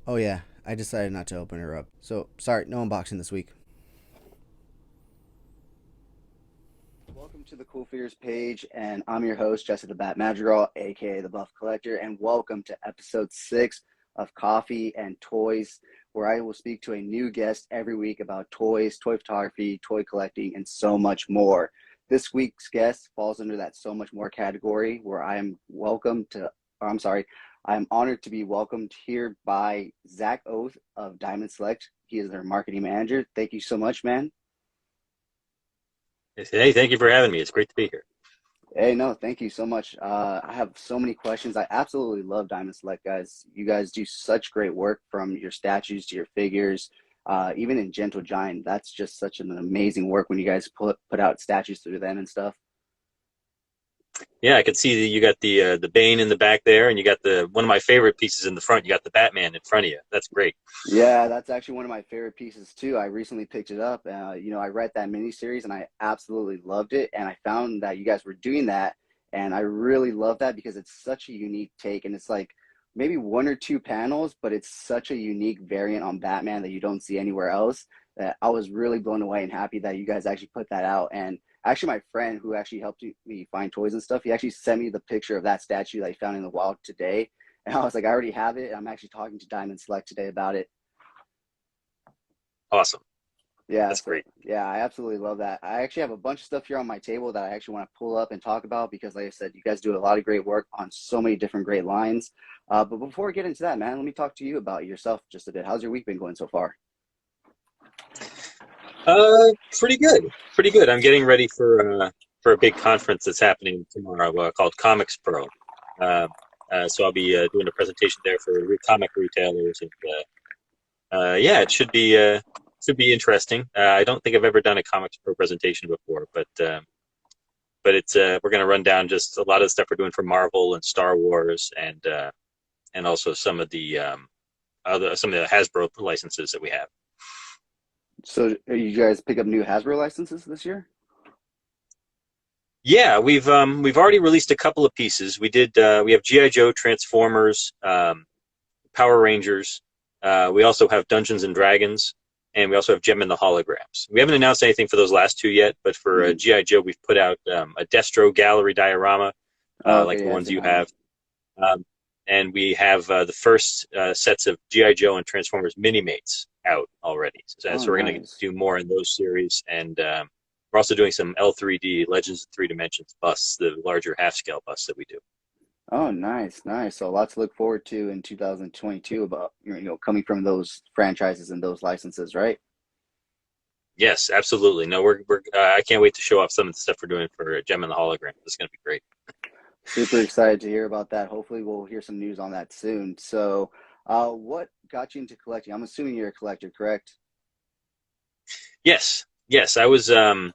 [SPEAKER 1] Oh yeah, I decided not to open her up. So sorry, no unboxing this week. Welcome to the CoolFigurez page, and I'm your host, Jesse the Bat Madrigal, aka the Buff Collector, and welcome to episode 6 of Coffee and Toys, where I will speak to a new guest every week about toys, toy photography, toy collecting, and so much more. This week's guest falls under that so much more category, where I'm honored to be welcomed here by Zach Oath of Diamond Select. He is their marketing manager. Thank you so much, man.
[SPEAKER 2] Hey, thank you for having me. It's great to be here.
[SPEAKER 1] Hey, no, thank you so much. I have so many questions. I absolutely love Diamond Select, guys. You guys do such great work, from your statues to your figures, even in Gentle Giant. That's just such an amazing work when you guys put out statues through them and stuff.
[SPEAKER 2] Yeah, I could see that you got the Bane in the back there, and you got one of my favorite pieces in the front. You got the Batman in front of you. That's great.
[SPEAKER 1] Yeah, that's actually one of my favorite pieces too. I recently picked it up. I read that miniseries and I absolutely loved it. And I found that you guys were doing that, and I really love that because it's such a unique take, and it's like maybe 1 or 2 panels, but it's such a unique variant on Batman that you don't see anywhere else. That I was really blown away and happy that you guys actually put that out. And actually, my friend who actually helped me find toys and stuff, he actually sent me the picture of that statue that he found in the wild today. And I was like, I already have it. I'm actually talking to Diamond Select today about it.
[SPEAKER 2] Awesome.
[SPEAKER 1] Yeah,
[SPEAKER 2] That's
[SPEAKER 1] so
[SPEAKER 2] great.
[SPEAKER 1] yeah, I absolutely love that. I actually have a bunch of stuff here on my table that I actually want to pull up and talk about because, like I said, you guys do a lot of great work on so many different great lines. But before we get into that, man, let me talk to you about yourself just a bit. How's your week been going so far?
[SPEAKER 2] Pretty good. Pretty good. I'm getting ready for a big conference that's happening tomorrow called Comics Pro. Uh, so I'll be doing a presentation there for comic retailers, and yeah, it should be interesting. I don't think I've ever done a Comics Pro presentation before, but it's we're going to run down just a lot of the stuff we're doing for Marvel and Star Wars, and also some of the Hasbro licenses that we have.
[SPEAKER 1] So, you guys pick up new Hasbro licenses this year?
[SPEAKER 2] Yeah, we've already released a couple of pieces. We have GI Joe, Transformers, Power Rangers. We also have Dungeons and Dragons, and we also have Gem and the Holograms. We haven't announced anything for those last two yet, but for
[SPEAKER 1] Hmm.
[SPEAKER 2] GI Joe, we've put out a Destro gallery diorama,
[SPEAKER 1] Oh,
[SPEAKER 2] like
[SPEAKER 1] okay,
[SPEAKER 2] the
[SPEAKER 1] yeah, I've
[SPEAKER 2] ones
[SPEAKER 1] seen
[SPEAKER 2] you
[SPEAKER 1] that one.
[SPEAKER 2] have. And we have the first sets of GI Joe and Transformers Mini-Mates out already.
[SPEAKER 1] Oh,
[SPEAKER 2] So we're going to
[SPEAKER 1] nice.
[SPEAKER 2] do more in those series, and we're also doing some L3D Legends of Three Dimensions busts, the larger half-scale busts that we do.
[SPEAKER 1] Oh, nice, nice. So, lots to look forward to in 2022 about coming from those franchises and those licenses, right?
[SPEAKER 2] Yes, absolutely. No, we're I can't wait to show off some of the stuff we're doing for Gem and the Hologram. It's going to be great.
[SPEAKER 1] Super excited to hear about that. Hopefully, we'll hear some news on that soon. So, what got you into collecting? I'm assuming you're a collector, correct?
[SPEAKER 2] Yes, yes, I was a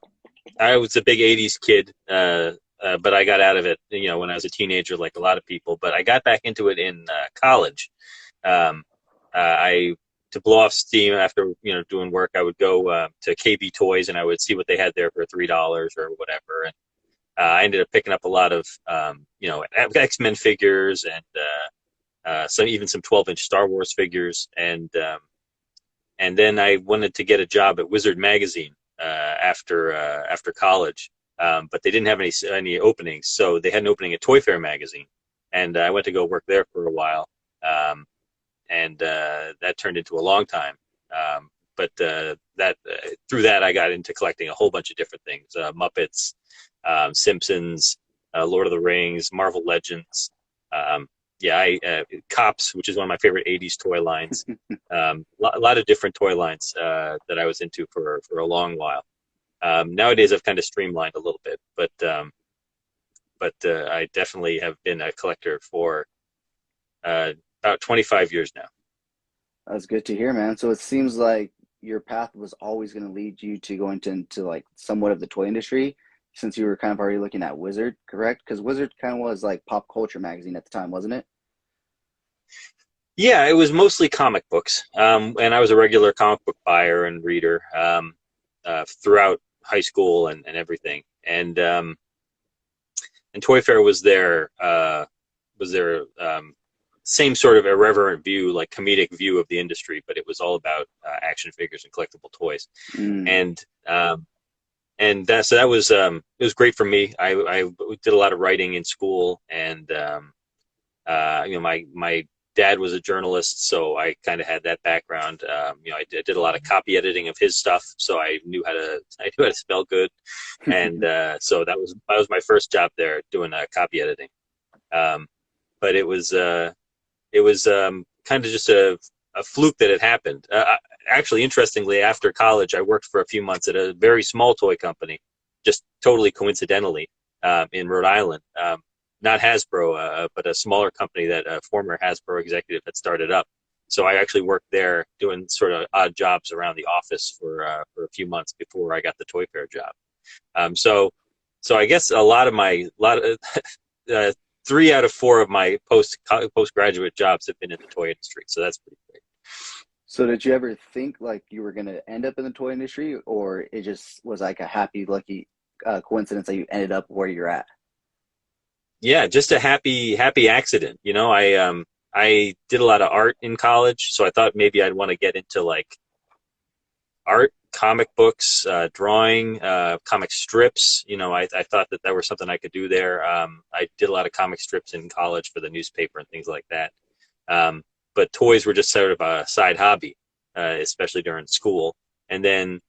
[SPEAKER 2] big '80s kid, but I got out of it, when I was a teenager, like a lot of people. But I got back into it in college. Um, I To blow off steam after doing work, I would go to KB Toys and I would see what they had there for $3 or whatever. And I ended up picking up a lot of X-Men figures and some 12-inch Star Wars figures, and then I wanted to get a job at Wizard Magazine after college, but they didn't have any openings, so they had an opening at Toy Fair Magazine, and I went to go work there for a while, and that turned into a long time. But that through that I got into collecting a whole bunch of different things: Muppets, Simpsons, Lord of the Rings, Marvel Legends. Um, yeah, Cops, which is one of my favorite '80s toy lines. A lot of different toy lines that I was into for a long while. Nowadays, I've kind of streamlined a little bit, but I definitely have been a collector for uh, about 25 years now.
[SPEAKER 1] That's good to hear, man. So it seems like your path was always going to lead you to go into like somewhat of the toy industry, since you were kind of already looking at Wizard, correct? Because Wizard kind of was like pop culture magazine at the time, wasn't it?
[SPEAKER 2] Yeah, it was mostly comic books, and I was a regular comic book buyer and reader throughout high school and everything. And Toy Fair was their same sort of irreverent view, like comedic view of the industry, but it was all about action figures and collectible toys.
[SPEAKER 1] Mm.
[SPEAKER 2] And that was it was great for me. I did a lot of writing in school, and my dad was a journalist, so I kind of had that background. I did a lot of copy editing of his stuff, so I knew how to spell good, and so that was my first job there doing copy editing. Um, but it was kind of just a fluke that had happened. Actually, interestingly, after college, I worked for a few months at a very small toy company, just totally coincidentally, in Rhode Island. Not Hasbro, but a smaller company that a former Hasbro executive had started up. So I actually worked there doing sort of odd jobs around the office for a few months before I got the Toy Fair job. Um, so so I guess a lot of uh, 3 out of 4 of my postgraduate jobs have been in the toy industry. So that's pretty great.
[SPEAKER 1] So did you ever think like you were going to end up in the toy industry, or it just was like a happy, lucky coincidence that you ended up where you're at?
[SPEAKER 2] Yeah, just a happy accident. I did a lot of art in college, so I thought maybe I'd want to get into like art, comic books, drawing, comic strips. I thought that was something I could do there. I did a lot of comic strips in college for the newspaper and things like that. Um, but toys were just sort of a side hobby, especially during school. And then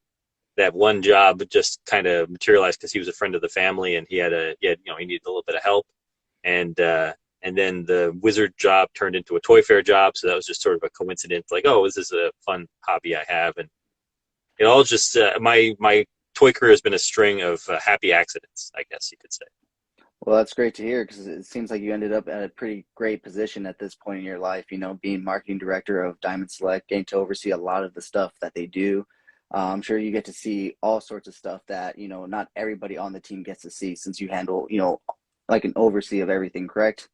[SPEAKER 2] that one job just kind of materialized because he was a friend of the family, and he needed a little bit of help, and then the wizard job turned into a toy fair job, so that was just sort of a coincidence. Like, oh, this is a fun hobby I have, and it all just my toy career has been a string of happy accidents, I guess you could say.
[SPEAKER 1] Well, that's great to hear because it seems like you ended up at a pretty great position at this point in your life, being marketing director of Diamond Select, getting to oversee a lot of the stuff that they do. I'm sure you get to see all sorts of stuff that, not everybody on the team gets to see since you handle, like an oversee of everything, correct?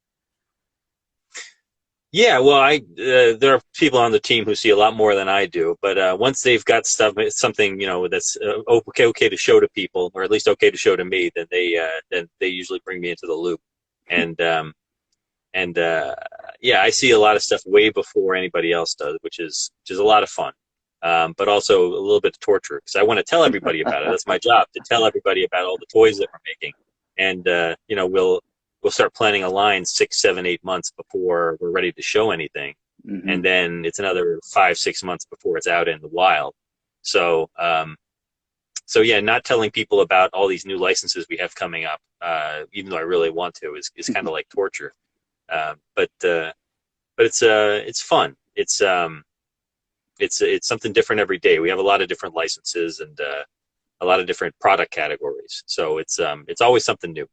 [SPEAKER 2] Yeah, well, there are people on the team who see a lot more than I do, but once they've got something that's okay to show to people, or at least okay to show to me, then they usually bring me into the loop, and yeah, I see a lot of stuff way before anybody else does, which is a lot of fun, but also a little bit of torture because I want to tell everybody about it. That's my job, to tell everybody about all the toys that we're making, and we'll start planning a line 6, 7, 8 months before we're ready to show anything.
[SPEAKER 1] Hmm.
[SPEAKER 2] And then it's another 5, 6 months before it's out in the wild. So, so yeah, not telling people about all these new licenses we have coming up, even though I really want to, is kind of like torture. But it's fun. It's something different every day. We have a lot of different licenses and a lot of different product categories. So it's always something new.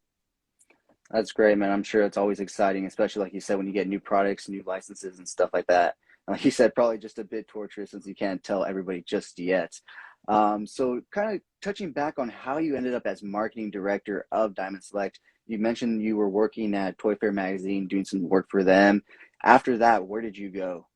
[SPEAKER 1] That's great, man. I'm sure it's always exciting, especially like you said, when you get new products, new licenses, and stuff like that. And like you said, probably just a bit torturous since you can't tell everybody just yet. So, kind of touching back on how you ended up as marketing director of Diamond Select, you mentioned you were working at Toy Fair Magazine, doing some work for them. After that, where did you go?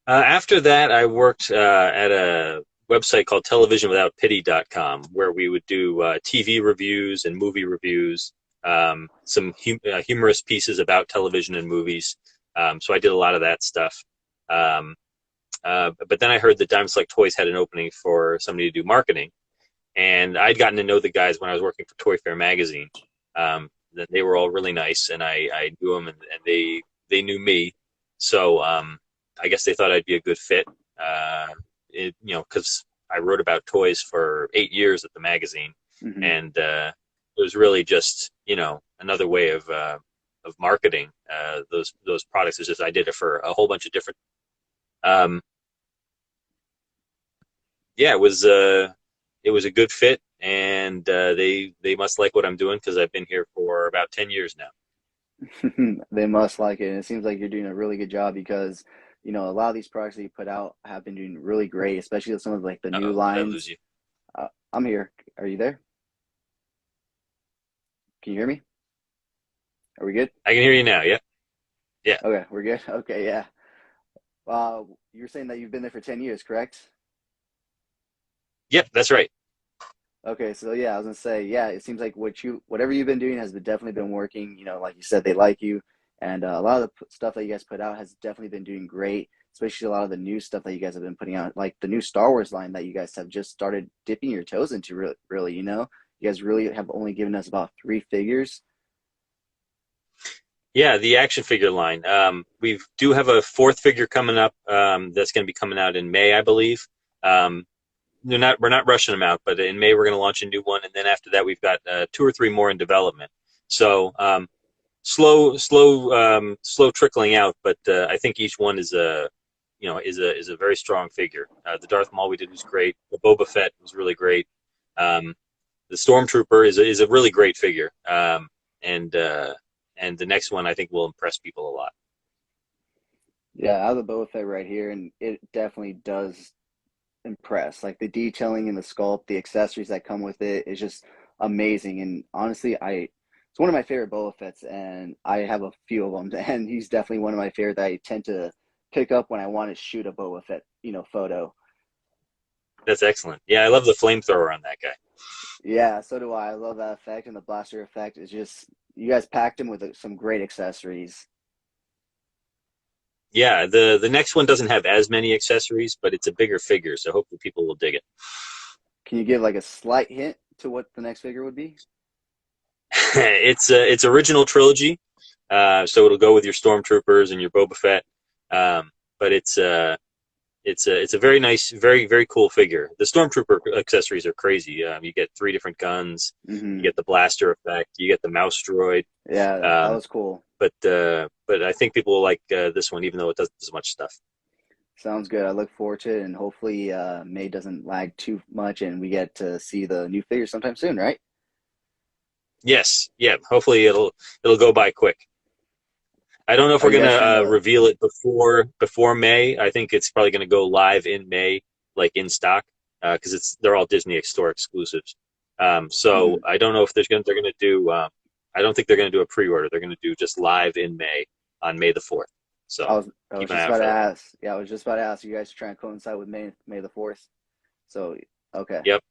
[SPEAKER 2] After that, I worked at a website called televisionwithoutpity.com, where we would do TV reviews and movie reviews, some humorous pieces about television and movies. So I did a lot of that stuff. But then I heard that Diamond Select Toys had an opening for somebody to do marketing, and I'd gotten to know the guys when I was working for Toy Fair Magazine. That they were all really nice, and I knew them, and they knew me. So I guess they thought I'd be a good fit. Because I wrote about toys for 8 years at the magazine,
[SPEAKER 1] Hmm.
[SPEAKER 2] and it was really just another way of marketing those products. It's just I did it for a whole bunch of different. Um, yeah, it was a good fit, and they must like what I'm doing because I've been here for about 10 years now.
[SPEAKER 1] They must like it. And it seems like you're doing a really good job because, a lot of these products that you put out have been doing really great, especially with some of like the new
[SPEAKER 2] Uh-oh, did I lose
[SPEAKER 1] lines.
[SPEAKER 2] you?
[SPEAKER 1] I'm here. Are you there? Can you hear me? Are we good?
[SPEAKER 2] I can hear you now. Yeah, yeah,
[SPEAKER 1] Okay, we're good. Okay, yeah. You're saying that you've been there for 10 years, correct?
[SPEAKER 2] yep, that's right.
[SPEAKER 1] Okay, so yeah, I was gonna say, yeah, it seems like whatever you've been doing has definitely been working. Like you said, they like you, and a lot of the stuff that you guys put out has definitely been doing great. Especially a lot of the new stuff that you guys have been putting out, like the new Star Wars line that you guys have just started dipping your toes into. Really, you guys really have only given us about 3 figures.
[SPEAKER 2] Yeah, the action figure line. We do have a fourth figure coming up. That's going to be coming out in May, I believe. Um, we're not rushing them out, but in May we're going to launch a new one, and then after that we've got 2 or 3 more in development. So slow trickling out, but I think each one is a very strong figure. The Darth Maul we did was great. The Boba Fett was really great. Um, the Stormtrooper is a really great figure, and and the next one I think will impress people a lot.
[SPEAKER 1] Yeah, I have the Boba Fett right here, and it definitely does impress. Like the detailing in the sculpt, the accessories that come with it is just amazing. And honestly, it's one of my favorite Boba Fett's, and I have a few of them. And he's definitely one of my favorite that I tend to pick up when I want to shoot a Boba Fett, photo.
[SPEAKER 2] That's excellent. Yeah, I love the flamethrower on that guy.
[SPEAKER 1] Yeah, so do I. I love that effect, and the blaster effect is just you guys packed him with some great accessories.
[SPEAKER 2] Yeah, the next one doesn't have as many accessories, but it's a bigger figure, so hopefully people will dig it.
[SPEAKER 1] Can you give like a slight hint to what the next figure would be?
[SPEAKER 2] It's original trilogy, so it'll go with your Stormtroopers and your Boba Fett. But it's a very nice, very very cool figure. The Stormtrooper accessories are crazy. You get 3 different guns, you
[SPEAKER 1] Hmm.
[SPEAKER 2] get the blaster effect, you get the mouse droid.
[SPEAKER 1] Yeah, that
[SPEAKER 2] Um,
[SPEAKER 1] was cool.
[SPEAKER 2] but I think people will like this one, even though it doesn't as much stuff.
[SPEAKER 1] Sounds good. I look forward to it, and hopefully May doesn't lag too much, and we get to see the new figure sometime soon, right?
[SPEAKER 2] Yes, yeah. Hopefully it'll go by quick. I don't know if
[SPEAKER 1] Are
[SPEAKER 2] we're
[SPEAKER 1] you guys trying
[SPEAKER 2] gonna
[SPEAKER 1] to?
[SPEAKER 2] reveal it before May. I think it's probably gonna go live in May, like in stock, because they're all Disney store exclusives. So
[SPEAKER 1] Mhm.
[SPEAKER 2] I don't know if they're gonna do. I don't think they're gonna do a pre-order. They're gonna do just live in May on May the 4th.
[SPEAKER 1] I
[SPEAKER 2] So
[SPEAKER 1] was I was
[SPEAKER 2] keep an
[SPEAKER 1] just
[SPEAKER 2] eye
[SPEAKER 1] about
[SPEAKER 2] out
[SPEAKER 1] to
[SPEAKER 2] for that.
[SPEAKER 1] ask. Yeah, I was just about to ask. You guys trying to coincide with May the 4th? So okay,
[SPEAKER 2] Yep.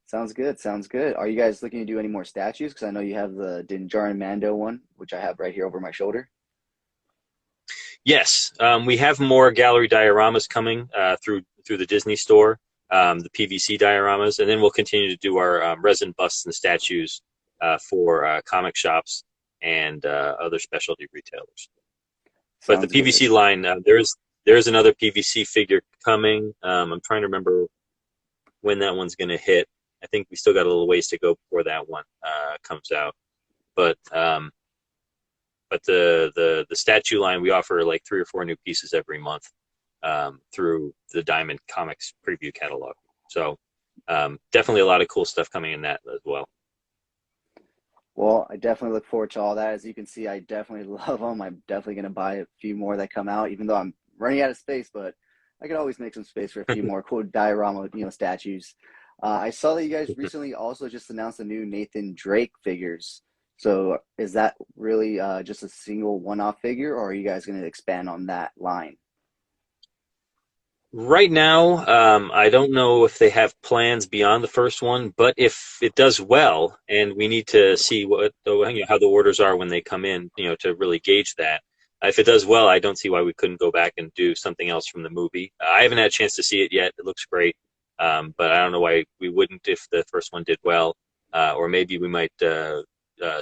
[SPEAKER 1] sounds good. Sounds good. Are you guys looking to do any more statues? Because I know you have the Din Djarin Mando one, which I have right here over my shoulder.
[SPEAKER 2] Yes, we have more gallery dioramas coming through the Disney store, the PVC dioramas, and then we'll continue to do our resin busts and statues for comic shops and other specialty retailers. But the
[SPEAKER 1] Sounds good.
[SPEAKER 2] PVC line, there's another PVC figure coming. I'm trying to remember when that one's going to hit. I think we still got a little ways to go before that one comes out. But the statue line, we offer like 3 or 4 new pieces every month through the Diamond Comics preview catalog. So definitely a lot of cool stuff coming in that as well.
[SPEAKER 1] Well, I definitely look forward to all that. As you can see, I definitely love them. I'm definitely going to buy a few more that come out, even though I'm running out of space, but I can always make some space for a few more cool diorama, statues. I saw that you guys recently also just announced the new Nathan Drake figures. So is that really just a single one-off figure, or are you guys going to expand on that line?
[SPEAKER 2] Right now, I don't know if they have plans beyond the first one, but if it does well, and we need to see how the orders are when they come in, to really gauge that. If it does well, I don't see why we couldn't go back and do something else from the movie. I haven't had a chance to see it yet. It looks great, but I don't know why we wouldn't if the first one did well, or maybe we might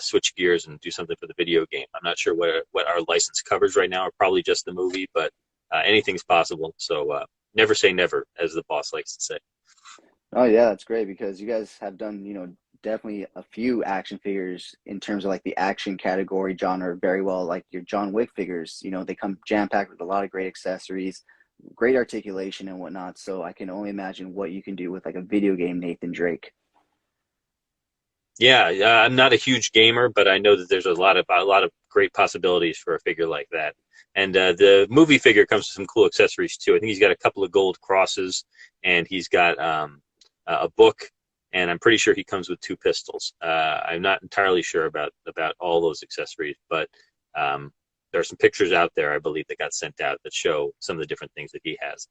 [SPEAKER 2] switch gears and do something for the video game. I'm not sure what our license covers right now, or probably just the movie, but anything's possible. So. Never say never, as the boss likes to say.
[SPEAKER 1] Oh yeah, that's great because you guys have done, definitely a few action figures in terms of like the action category genre very well. Like your John Wick figures, they come jam packed with a lot of great accessories, great articulation and whatnot. So I can only imagine what you can do with like a video game Nathan Drake.
[SPEAKER 2] Yeah, I'm not a huge gamer, but I know that there's a lot of great possibilities for a figure like that. And the movie figure comes with some cool accessories too. I think he's got a couple of gold crosses, and he's got a book, and I'm pretty sure he comes with 2 pistols. I'm not entirely sure about all those accessories, but there are some pictures out there, I believe, that got sent out that show some of the different things that he has.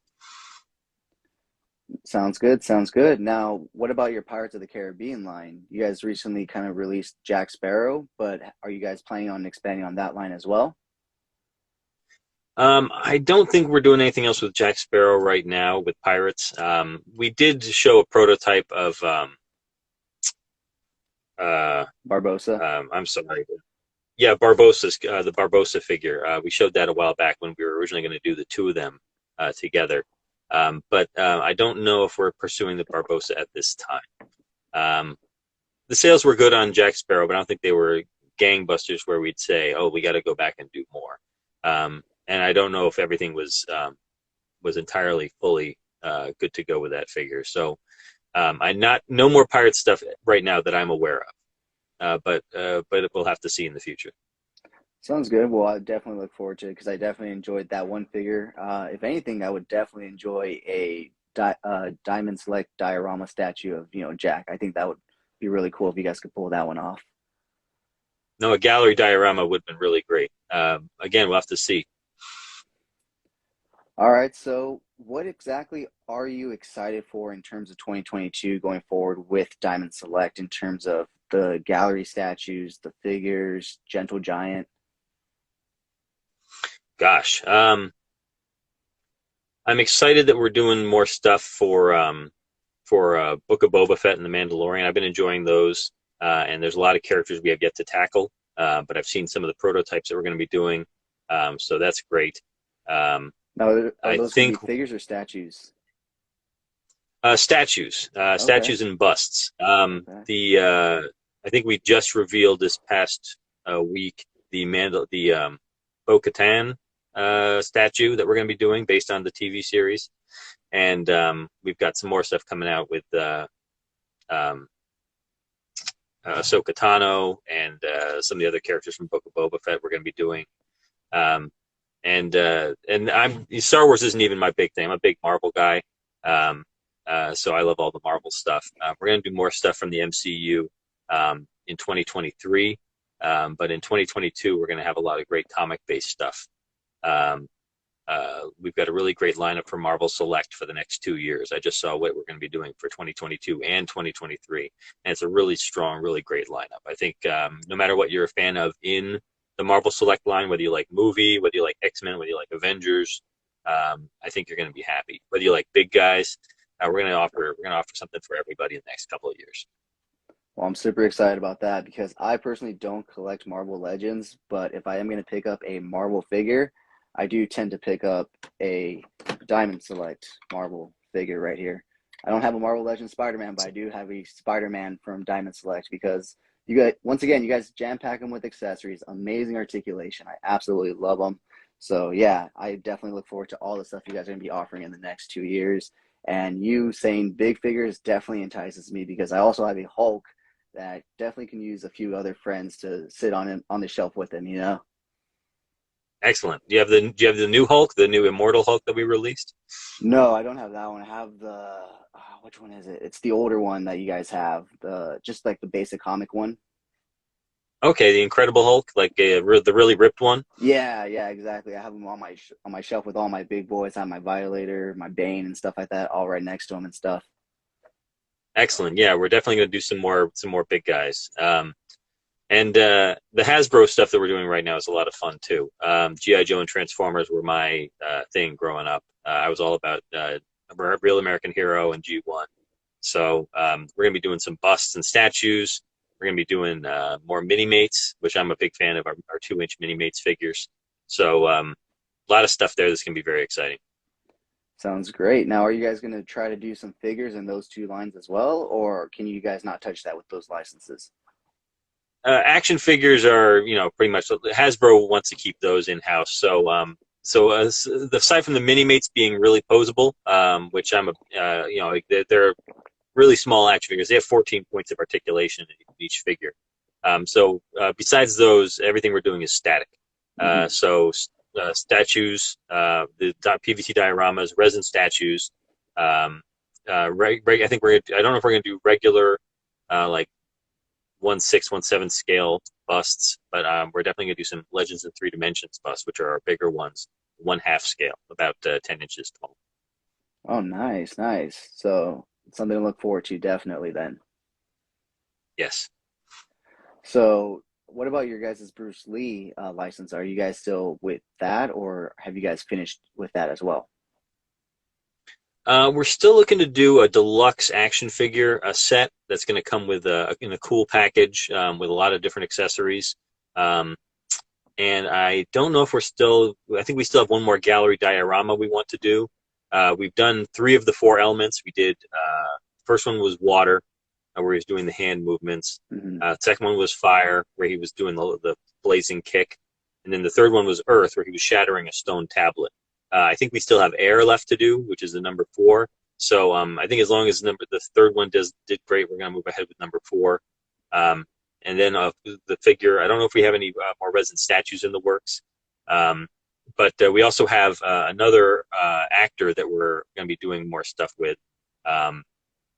[SPEAKER 1] Sounds good. Sounds good. Now, what about your Pirates of the Caribbean line? You guys recently kind of released Jack Sparrow, but are you guys planning on expanding on that line as well?
[SPEAKER 2] I don't think we're doing anything else with Jack Sparrow right now with Pirates. We did show a prototype of uh,
[SPEAKER 1] Barbosa.
[SPEAKER 2] I'm sorry. Yeah, Barbossa's the Barbossa figure. We showed that a while back when we were originally going to do the 2 of them together. But I don't know if we're pursuing the Barbossa at this time. The sales were good on Jack Sparrow, but I don't think they were gangbusters where we'd say, "Oh, we got to go back and do more." And I don't know if everything was entirely fully good to go with that figure. So I'm not no more pirate stuff right now that I'm aware of. But we'll have to see in the future.
[SPEAKER 1] Sounds good. Well, I definitely look forward to it because I definitely enjoyed that one figure. If anything, I would definitely enjoy a Diamond Select diorama statue of, Jack. I think that would be really cool if you guys could pull that one off.
[SPEAKER 2] No, a gallery diorama would have been really great. Again, we'll have to see.
[SPEAKER 1] All right. So, what exactly are you excited for in terms of 2022 going forward with Diamond Select in terms of the gallery statues, the figures, Gentle Giant?
[SPEAKER 2] Gosh, I'm excited that we're doing more stuff for Book of Boba Fett and the Mandalorian. I've been enjoying those, and there's a lot of characters we have yet to tackle. But I've seen some of the prototypes that we're going to be doing, so that's great.
[SPEAKER 1] Now, are
[SPEAKER 2] I
[SPEAKER 1] those going to
[SPEAKER 2] think
[SPEAKER 1] be figures or statues? Okay.
[SPEAKER 2] statues and busts.
[SPEAKER 1] Okay.
[SPEAKER 2] I think we just revealed this past week the Bo-Katan statue that we're going to be doing based on the TV series, and we've got some more stuff coming out with um, Ahsoka Tano and some of the other characters from Book of Boba Fett. We're going to be doing. Um, and I'm Star Wars isn't even my big thing. I'm a big Marvel guy, so I love all the Marvel stuff. We're gonna do more stuff from the MCU in 2023, but in 2022 we're gonna have a lot of great comic-based stuff. Um, we've got a really great lineup for Marvel Select for the next 2 years. I just saw what we're going to be doing for 2022 and 2023, and it's a really strong, really great lineup. I think no matter what you're a fan of in the Marvel Select line, whether you like movie, whether you like X-Men, whether you like Avengers, I think you're going to be happy. Whether you like big guys, we're going to offer something for everybody in the next couple of years.
[SPEAKER 1] Well, I'm super excited about that because I personally don't collect Marvel Legends, but if I am going to pick up a Marvel figure, I do tend to pick up a Diamond Select Marvel figure right here. I don't have a Marvel Legends Spider-Man, but I do have a Spider-Man from Diamond Select because you guys, once again, you guys jam-pack them with accessories, amazing articulation. I absolutely love them. So yeah, I definitely look forward to all the stuff you guys are going to be offering in the next 2 years. And you saying big figures definitely entices me because I also have a Hulk that definitely can use a few other friends to sit on the shelf with him, you know?
[SPEAKER 2] Excellent. Do you have the new Hulk, the new Immortal Hulk that we released?
[SPEAKER 1] No, I don't have that one. I have the which one is it? It's the older one that you guys have, the just like the basic comic one.
[SPEAKER 2] Okay, the Incredible Hulk, like the really ripped one.
[SPEAKER 1] Yeah, yeah, exactly. I have them on my shelf with all my big boys. I have my Violator, my Bane, and stuff like that, all right next to them and stuff.
[SPEAKER 2] Excellent. Yeah, we're definitely going to do some more big guys. And the Hasbro stuff that we're doing right now is a lot of fun too. GI Joe and Transformers were my thing growing up. I was all about Real American Hero and G1. So we're going to be doing some busts and statues. We're going to be doing more mini mates, which I'm a big fan of our 2-inch mini mates figures. So a lot of stuff there that's going to be very exciting.
[SPEAKER 1] Sounds great. Now, are you guys going to try to do some figures in those two lines as well, or can you guys not touch that with those licenses?
[SPEAKER 2] Action figures are, pretty much Hasbro wants to keep those in house. So aside from the mini mates being really posable, which they're really small action figures. They have 14 points of articulation in each figure. Besides those, everything we're doing is static.
[SPEAKER 1] Hmm.
[SPEAKER 2] Statues, the PVC dioramas, resin statues. I think I don't know if we're gonna do regular, like 1/6, 1/7 scale busts, but we're definitely gonna do some Legends in 3 Dimensions busts, which are our bigger ones, 1/2 scale, about 10 inches tall.
[SPEAKER 1] Oh, nice, nice. So something to look forward to, definitely then.
[SPEAKER 2] Yes.
[SPEAKER 1] So, what about your guys' Bruce Lee license? Are you guys still with that, or have you guys finished with that as well?
[SPEAKER 2] We're still looking to do a deluxe action figure a set that's going to come with in a cool package with a lot of different accessories. Um, and I don't know if I think we still have one more gallery diorama we want to do. We've done 3 of the 4 elements. We did, first one was water, where he was doing the hand movements.
[SPEAKER 1] Hmm.
[SPEAKER 2] Second one was fire, where he was doing the blazing kick. And then the third one was earth, where he was shattering a stone tablet. I think we still have air left to do, which is the number 4. So I think as long as the third one did great, we're going to move ahead with number 4. Um, and then the figure, I don't know if we have any more resin statues in the works. Um, but we also have another actor that we're going to be doing more stuff with, um,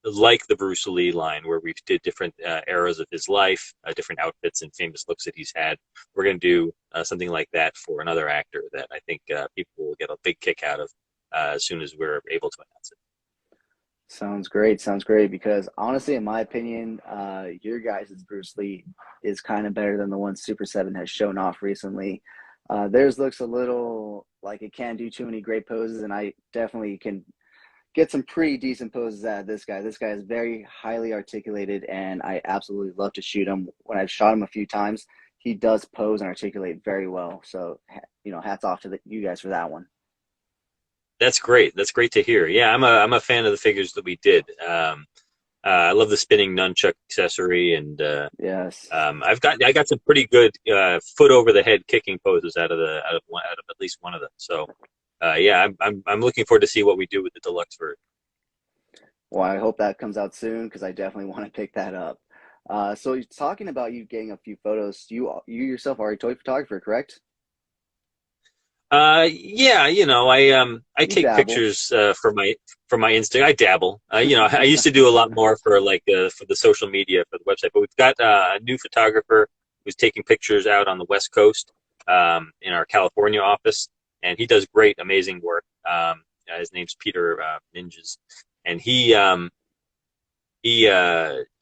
[SPEAKER 2] like the Bruce Lee line, where we did different eras of his life, different outfits and famous looks that he's had. We're going to do something like that for another actor that I think people will get a big kick out of as soon as we're able to announce it.
[SPEAKER 1] Sounds great. Sounds great. Because honestly, in my opinion, your guys' Bruce Lee is kind of better than the one Super 7 has shown off recently. Theirs looks a little like it can't do too many great poses, and I definitely can get some pretty decent poses out of this guy. This guy is very highly articulated, and I absolutely love to shoot him. When I've shot him a few times, he does pose and articulate very well. So, hats off to you guys for that one.
[SPEAKER 2] That's great. That's great to hear. Yeah, I'm a fan of the figures that we did. I love the spinning nunchuck accessory, and
[SPEAKER 1] Yes.
[SPEAKER 2] I got some pretty good foot over the head kicking poses out of at least one of them. So yeah, I'm looking forward to see what we do with the deluxe version.
[SPEAKER 1] Well, I hope that comes out soon because I definitely want to pick that up. So you're talking about you getting a few photos. You yourself are a toy photographer, correct?
[SPEAKER 2] Yeah, I
[SPEAKER 1] You
[SPEAKER 2] take
[SPEAKER 1] dabble.
[SPEAKER 2] pictures for my Insta. I dabble. I used to do a lot more for the social media for the website, but we've got a new photographer who's taking pictures out on the West Coast, in our California office, and he does great, amazing work. His name's Peter Ninjas, and he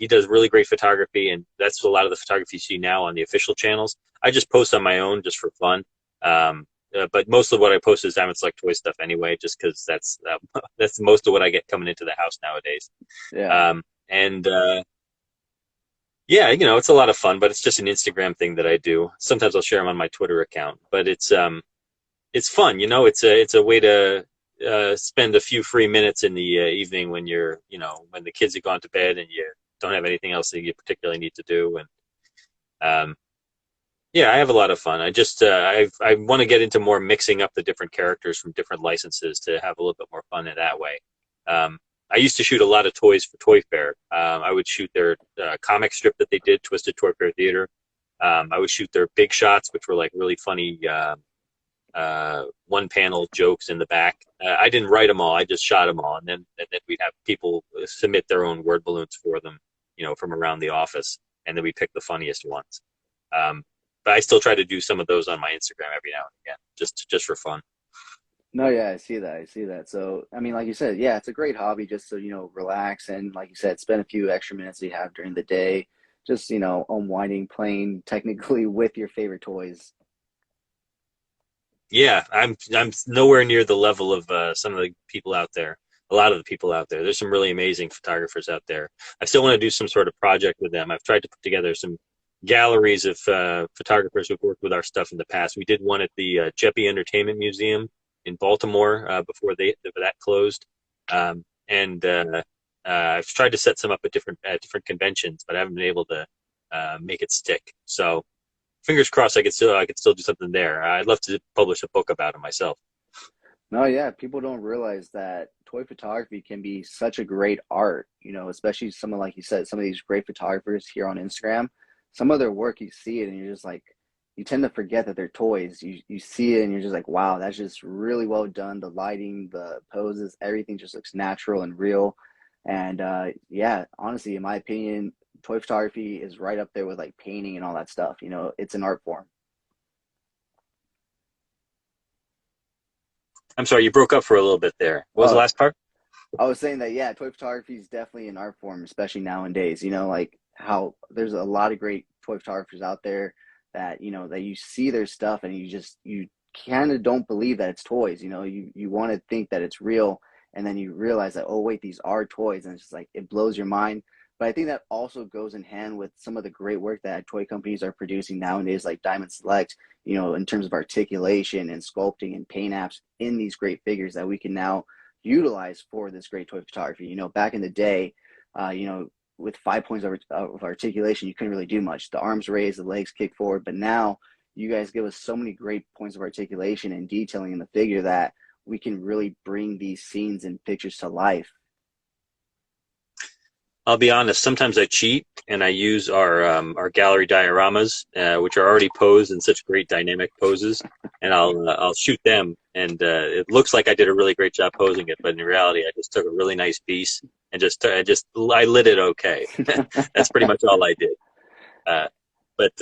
[SPEAKER 2] does really great photography, and that's a lot of the photography you see now on the official channels. I just post on my own just for fun. But most of what I post is Diamond Select Toy stuff anyway, just because that's most of what I get coming into the house nowadays.
[SPEAKER 1] Yeah.
[SPEAKER 2] And yeah, it's a lot of fun, but it's just an Instagram thing that I do. Sometimes I'll share them on my Twitter account, but it's fun. It's a way to spend a few free minutes in the evening when when the kids have gone to bed and you don't have anything else that you particularly need to do. And yeah, I have a lot of fun. I want to get into more mixing up the different characters from different licenses to have a little bit more fun in that way. I used to shoot a lot of toys for Toy Fair. I would shoot their comic strip that they did, Twisted Toy Fair Theater. I would shoot their big shots, which were like really funny one panel jokes in the back. I didn't write them all; I just shot them all, and then we'd have people submit their own word balloons for them, from around the office, and then we pick the funniest ones. But I still try to do some of those on my Instagram every now and again, just for fun.
[SPEAKER 1] No, yeah, I see that. I see that. So, I mean, like you said, yeah, it's a great hobby just to, relax and, like you said, spend a few extra minutes you have during the day, just, unwinding, playing technically with your favorite toys.
[SPEAKER 2] Yeah, I'm nowhere near the level of some of the people out there. A lot of the people out there. There's some really amazing photographers out there. I still want to do some sort of project with them. I've tried to put together some galleries of photographers who've worked with our stuff in the past. We did one at the Jeppy Entertainment Museum in Baltimore before that closed, and I've tried to set some up at different conventions, but I haven't been able to make it stick. So fingers crossed, I could still do something there. I'd love to publish a book about it myself.
[SPEAKER 1] No, yeah, people don't realize that toy photography can be such a great art, especially someone like you said, some of these great photographers here on Instagram. Some of their work, you see it and you're just like, you tend to forget that they're toys. You see it and you're just like, wow, that's just really well done. The lighting, the poses, everything just looks natural and real. And yeah, honestly, in my opinion, toy photography is right up there with like painting and all that stuff. It's an art form.
[SPEAKER 2] I'm sorry, you broke up for a little bit there. What was the
[SPEAKER 1] Oh,
[SPEAKER 2] last part?
[SPEAKER 1] I was saying that, yeah, toy photography is definitely an art form, especially nowadays. Like how there's a lot of great toy photographers out there that, that you see their stuff and you kind of don't believe that it's toys. You want to think that it's real. And then you realize that, oh, wait, these are toys. And it's just like, it blows your mind. But I think that also goes in hand with some of the great work that toy companies are producing nowadays, like Diamond Select, in terms of articulation and sculpting and paint apps in these great figures that we can now utilize for this great toy photography. Back in the day, with 5 points of articulation, you couldn't really do much. The arms raised, the legs kick forward, but now you guys give us so many great points of articulation and detailing in the figure that we can really bring these scenes and pictures to life.
[SPEAKER 2] I'll be honest. Sometimes I cheat and I use our gallery dioramas, which are already posed in such great dynamic poses, and I'll shoot them, and it looks like I did a really great job posing it, but in reality, I just took a really nice piece and I lit it okay. That's pretty much all I did. Uh, but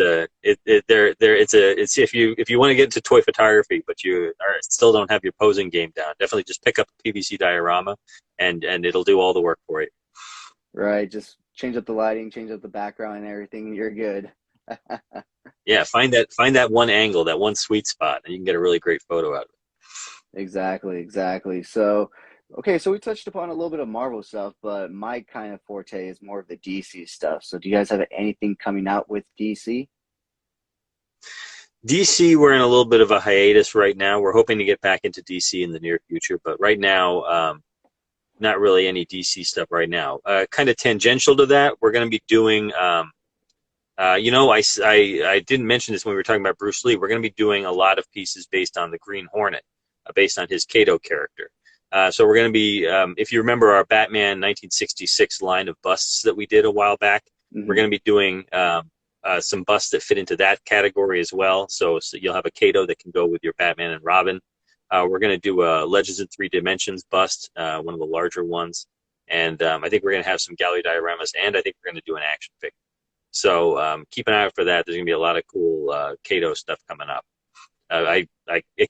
[SPEAKER 2] it's if you want to get into toy photography, but still don't have your posing game down, definitely just pick up a PVC diorama, and it'll do all the work for you.
[SPEAKER 1] Right, just change up the lighting, change up the background and everything, you're good.
[SPEAKER 2] Yeah, find that one angle, that one sweet spot, and you can get a really great photo out of
[SPEAKER 1] Exactly, exactly. So, okay, so we touched upon a little bit of Marvel stuff, but my kind of forte is more of the DC stuff. So, do you guys have anything coming out with DC?
[SPEAKER 2] DC, we're in a little bit of a hiatus right now. We're hoping to get back into DC in the near future, but right now, not really any DC stuff right now. Kind of tangential to that, we're going to be doing. I didn't mention this when we were talking about Bruce Lee. We're going to be doing a lot of pieces based on the Green Hornet, based on his Kato character. So we're going to be, if you remember our Batman 1966 line of busts that we did a while back, we're going to be doing some busts that fit into that category as well. So you'll have a Kato that can go with your Batman and Robin. We're going to do a Legends in 3 Dimensions bust, one of the larger ones. And I think we're going to have some gallery dioramas, and I think we're going to do an action figure. So keep an eye out for that. There's going to be a lot of cool Kato stuff coming up. I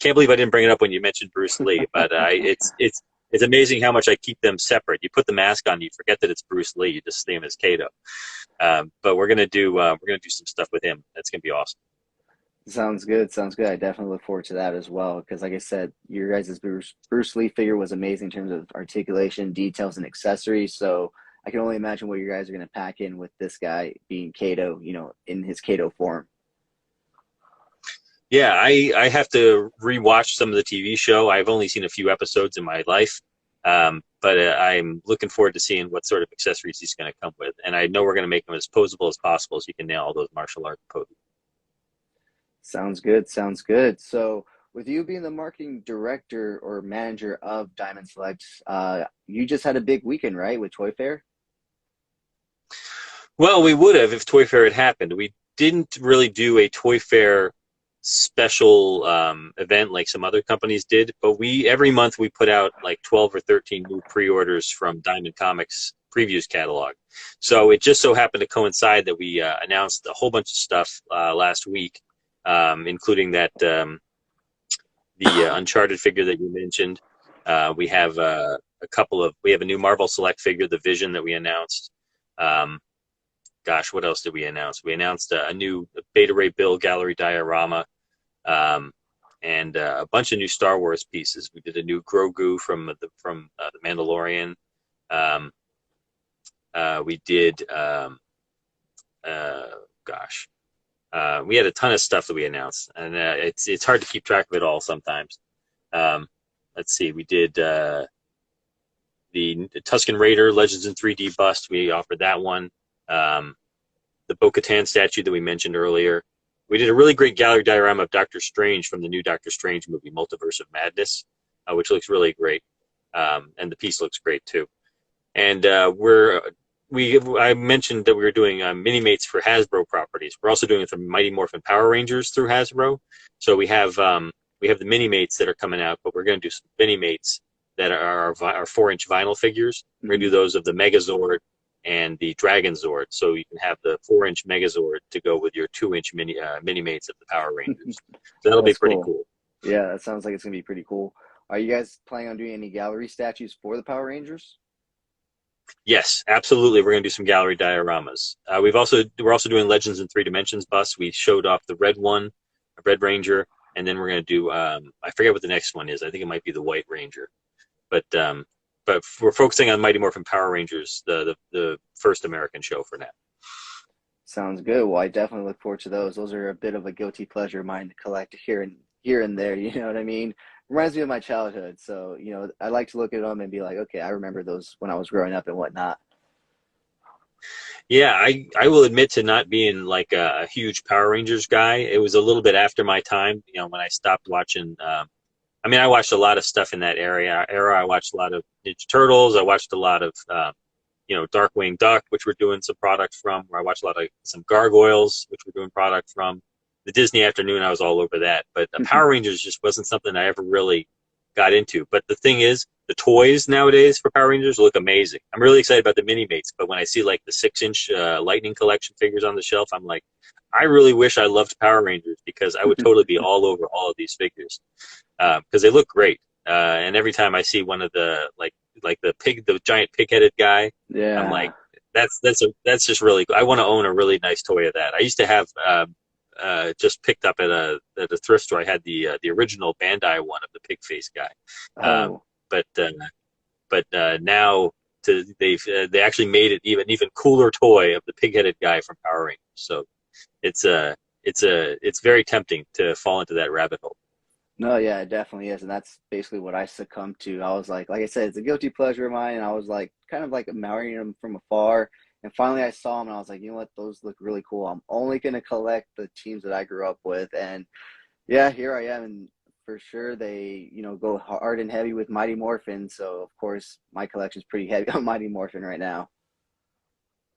[SPEAKER 2] can't believe I didn't bring it up when you mentioned Bruce Lee, but it's amazing how much I keep them separate. You put the mask on, you forget that it's Bruce Lee. You just see him as Kato. But we're gonna do some stuff with him. That's gonna be awesome.
[SPEAKER 1] Sounds good. Sounds good. I definitely look forward to that as well. Because, like I said, your guys' Bruce Lee figure was amazing in terms of articulation, details, and accessories. So I can only imagine what you guys are going to pack in with this guy being Kato, in his Kato form.
[SPEAKER 2] Yeah, I have to rewatch some of the TV show. I've only seen a few episodes in my life, but I'm looking forward to seeing what sort of accessories he's going to come with. And I know we're going to make him as posable as possible so you can nail all those martial arts poses.
[SPEAKER 1] Sounds good. Sounds good. So with you being the marketing director or manager of Diamond Select, you just had a big weekend, right, with Toy Fair?
[SPEAKER 2] Well, we would have if Toy Fair had happened. We didn't really do a Toy Fair special event like some other companies did, but every month we put out like 12 or 13 new pre-orders from Diamond Comics previews catalog. So it just so happened to coincide that we announced a whole bunch of stuff last week, including that the Uncharted figure that you mentioned. We have we have a new Marvel Select figure, the Vision, that we announced. Gosh, what else did we announce? We announced a new Beta Ray Bill gallery diorama, and a bunch of new Star Wars pieces. We did a new Grogu from the Mandalorian. We did, we had a ton of stuff that we announced, and it's hard to keep track of it all sometimes. Let's see, we did the Tusken Raider Legends in 3D bust. We offered that one. The Bo-Katan statue that we mentioned earlier. We did a really great gallery diorama of Doctor Strange from the new Doctor Strange movie, Multiverse of Madness, which looks really great, and the piece looks great too. And I mentioned that we were doing mini-mates for Hasbro properties. We're also doing it for Mighty Morphin Power Rangers through Hasbro. So we have the mini-mates that are coming out, but we're going to do some mini-mates that are our 4-inch vinyl figures. We're going to do those of the Megazord and the Dragon Zord, so you can have the 4-inch Megazord to go with your 2-inch mini-mates of the Power Rangers. So that'll be pretty cool.
[SPEAKER 1] Yeah, that sounds like it's going to be pretty cool. Are you guys planning on doing any gallery statues for the Power Rangers?
[SPEAKER 2] Yes, absolutely. We're going to do some gallery dioramas. We're also doing Legends in 3 Dimensions busts. We showed off the red one, a Red Ranger, and then we're going to do, I forget what the next one is. I think it might be the White Ranger. But we're focusing on Mighty Morphin Power Rangers, the first American show for now.
[SPEAKER 1] Sounds good. Well, I definitely look forward to those. Those are a bit of a guilty pleasure of mine to collect here and there. You know what I mean? Reminds me of my childhood. So, I like to look at them and be like, okay, I remember those when I was growing up and whatnot.
[SPEAKER 2] Yeah, I will admit to not being like a huge Power Rangers guy. It was a little bit after my time, when I stopped watching. I watched a lot of stuff in that era. I watched a lot of Ninja Turtles. I watched a lot of, Darkwing Duck, which we're doing some product from. I watched a lot of some Gargoyles, which we're doing product from. The Disney Afternoon, I was all over that. But the Power Rangers just wasn't something I ever really got into. But the thing is, the toys nowadays for Power Rangers look amazing. I'm really excited about the mini-mates. But when I see like the 6-inch Lightning Collection figures on the shelf, I'm like, I really wish I loved Power Rangers, because I would totally be all over all of these figures. Because they look great, and every time I see one of the like the giant pig-headed guy,
[SPEAKER 1] yeah,
[SPEAKER 2] I'm like, that's just really cool. I want to own a really nice toy of that. I used to have just picked up at a thrift store. I had the original Bandai one of the pig face guy, but now they actually made it even cooler toy of the pig-headed guy from Power Rangers. So it's it's very tempting to fall into that rabbit hole.
[SPEAKER 1] No, yeah, it definitely is, and that's basically what I succumbed to. I was like I said, it's a guilty pleasure of mine, and I was like, kind of like admiring them from afar. And finally, I saw them, and I was like, you know what, those look really cool. I'm only gonna collect the teams that I grew up with, and yeah, here I am, and for sure they, go hard and heavy with Mighty Morphin. So of course, my collection's pretty heavy on Mighty Morphin right now.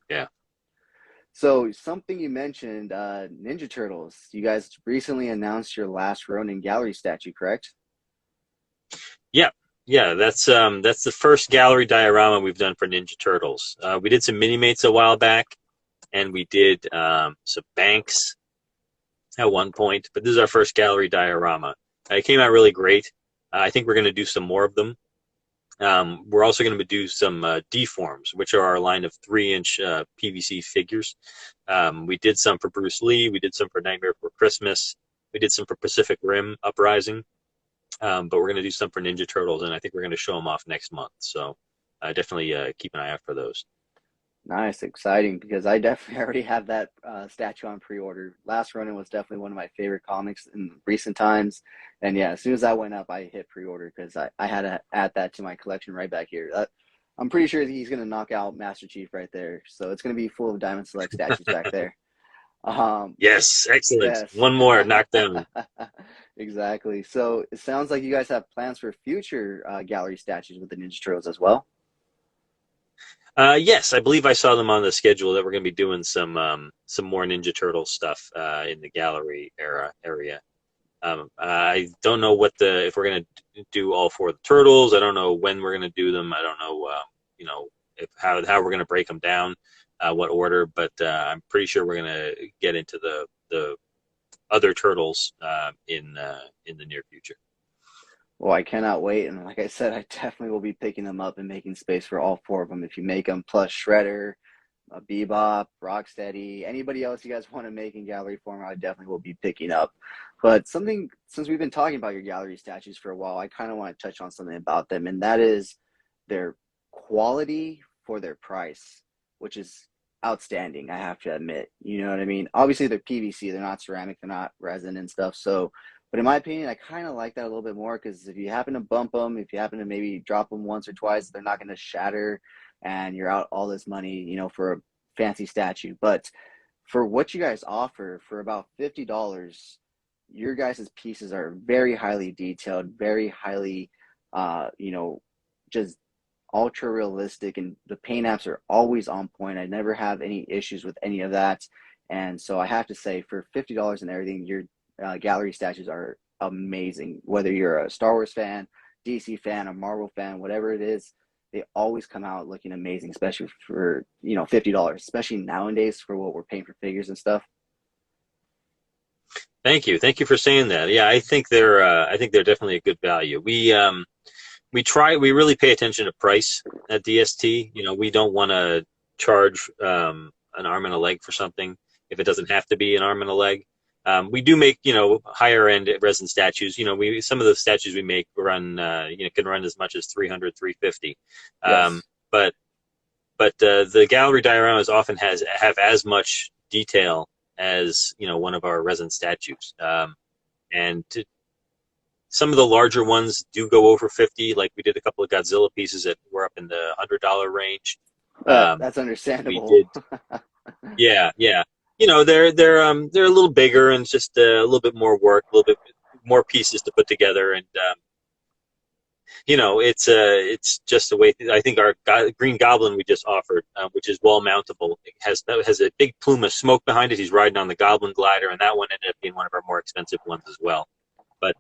[SPEAKER 2] Yeah.
[SPEAKER 1] So something you mentioned, Ninja Turtles. You guys recently announced your last Ronin gallery statue, correct?
[SPEAKER 2] Yeah, yeah, that's the first gallery diorama we've done for Ninja Turtles. We did some mini mates a while back, and we did some banks at one point, but this is our first gallery diorama. It came out really great. I think we're going to do some more of them. We're also going to do some deforms, which are our line of 3-inch PVC figures. We did some for Bruce Lee. We did some for Nightmare Before Christmas. We did some for Pacific Rim Uprising. But we're going to do some for Ninja Turtles, and I think we're going to show them off next month. So definitely keep an eye out for those.
[SPEAKER 1] Nice, exciting, because I definitely already have that statue on pre-order. Last Ronin was definitely one of my favorite comics in recent times. And yeah, as soon as that went up, I hit pre-order because I had to add that to my collection right back here. I'm pretty sure he's going to knock out Master Chief right there. So it's going to be full of Diamond Select statues back there.
[SPEAKER 2] Yes, excellent.
[SPEAKER 1] Yes.
[SPEAKER 2] One more, knock down.
[SPEAKER 1] Exactly. So it sounds like you guys have plans for future gallery statues with the Ninja Turtles as well.
[SPEAKER 2] Yes, I believe I saw them on the schedule that we're going to be doing some more Ninja Turtle stuff in the gallery area. I don't know if we're going to do all 4 of the turtles. I don't know when we're going to do them. I don't know, how we're going to break them down, what order. But I'm pretty sure we're going to get into the other turtles in the near future.
[SPEAKER 1] Well, I cannot wait. And like I said, I definitely will be picking them up and making space for all 4 of them. If you make them, plus Shredder, Bebop, Rocksteady, anybody else you guys want to make in gallery form, I definitely will be picking up. But something, since we've been talking about your gallery statues for a while, I kind of want to touch on something about them, and that is their quality for their price, which is outstanding, I have to admit. You know what I mean? Obviously, they're PVC, they're not ceramic, they're not resin and stuff. So, but in my opinion, I kind of like that a little bit more, because if you happen to bump them, if you happen to maybe drop them once or twice, they're not going to shatter, and you're out all this money, for a fancy statue. But for what you guys offer for about $50, your guys' pieces are very highly detailed, very highly, just ultra realistic, and the paint apps are always on point. I never have any issues with any of that. And so I have to say, for $50 and everything, your gallery statues are amazing. Whether you're a Star Wars fan, DC fan, a Marvel fan, whatever it is, they always come out looking amazing, especially for, $50, especially nowadays for what we're paying for figures and stuff.
[SPEAKER 2] Thank you for saying that. Yeah, I think they're definitely a good value. We really pay attention to price at DST. We don't want to charge an arm and a leg for something if it doesn't have to be an arm and a leg. We do make, higher end resin statues. Some of the statues we make run, can run as much as 300, 350.
[SPEAKER 1] Yes.
[SPEAKER 2] But the gallery dioramas often have as much detail as, one of our resin statues. And some of the larger ones do go over 50. Like we did a couple of Godzilla pieces that were up in the $100 range.
[SPEAKER 1] That's understandable.
[SPEAKER 2] We did. Yeah. They're a little bigger, and just a little bit more work, a little bit more pieces to put together, and it's just the way. I think our Green Goblin we just offered, which is wall mountable, has a big plume of smoke behind it. He's riding on the Goblin glider, and that one ended up being one of our more expensive ones as well. But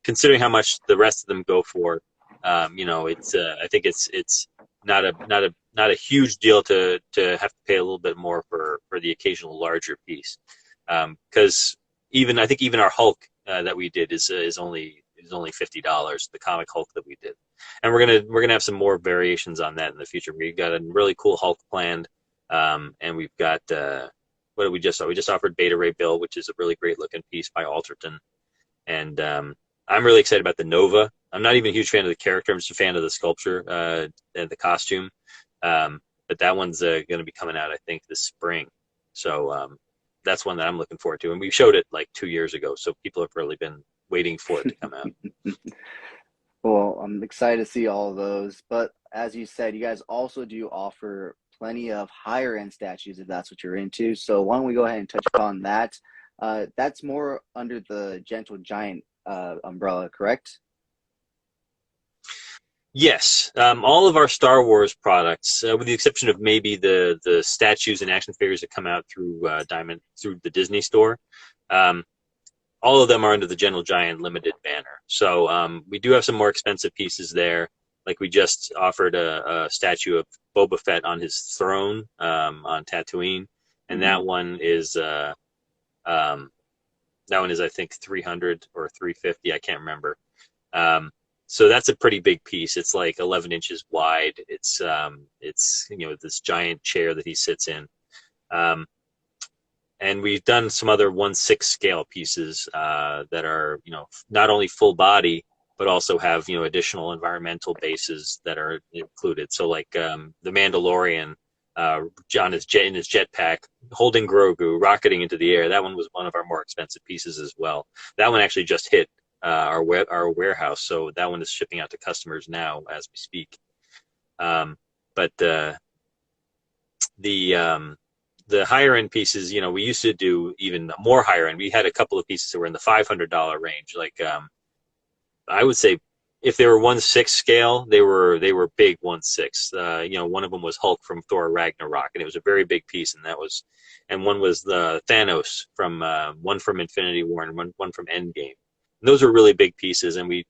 [SPEAKER 2] considering how much the rest of them go for, it's I think it's not a huge deal to have to pay a little bit more for the occasional larger piece, because I think even our Hulk that we did is only $50, the comic Hulk that we did, and we're gonna have some more variations on that in the future. We got a really cool Hulk planned, and we've got what did we just we just offered Beta Ray Bill, which is a really great looking piece by Alterton, and I'm really excited about the Nova. I'm not even a huge fan of the character. I'm just a fan of the sculpture and the costume. But that one's going to be coming out, I think, this spring. So that's one that I'm looking forward to. And we showed it like 2 years ago, so people have really been waiting for it to come out.
[SPEAKER 1] Well, I'm excited to see all of those. But as you said, you guys also do offer plenty of higher end statues if that's what you're into. So why don't we go ahead and touch upon that? That's more under the Gentle Giant umbrella, correct?
[SPEAKER 2] Yes, all of our Star Wars products, with the exception of maybe the statues and action figures that come out through through the Disney store, all of them are under the Gentle Giant limited banner. So we do have some more expensive pieces there. Like we just offered a statue of Boba Fett on his throne on Tatooine, and that one is I think 300 or 350. I can't remember. So that's a pretty big piece. It's like 11 inches wide. It's this giant chair that he sits in. And we've done some other 1/6 scale pieces that are, not only full body, but also have, additional environmental bases that are included. So like the Mandalorian in his jetpack, holding Grogu, rocketing into the air. That one was one of our more expensive pieces as well. That one actually just hit our warehouse, so that one is shipping out to customers now as we speak. But the higher end pieces, we used to do even more higher end. We had a couple of pieces that were in the $500 range. Like I would say, if they were 1/6 scale, they were big 1/6. One of them was Hulk from Thor Ragnarok, and it was a very big piece. And one was the Thanos from one from Infinity War and one from Endgame. And those were really big pieces, and we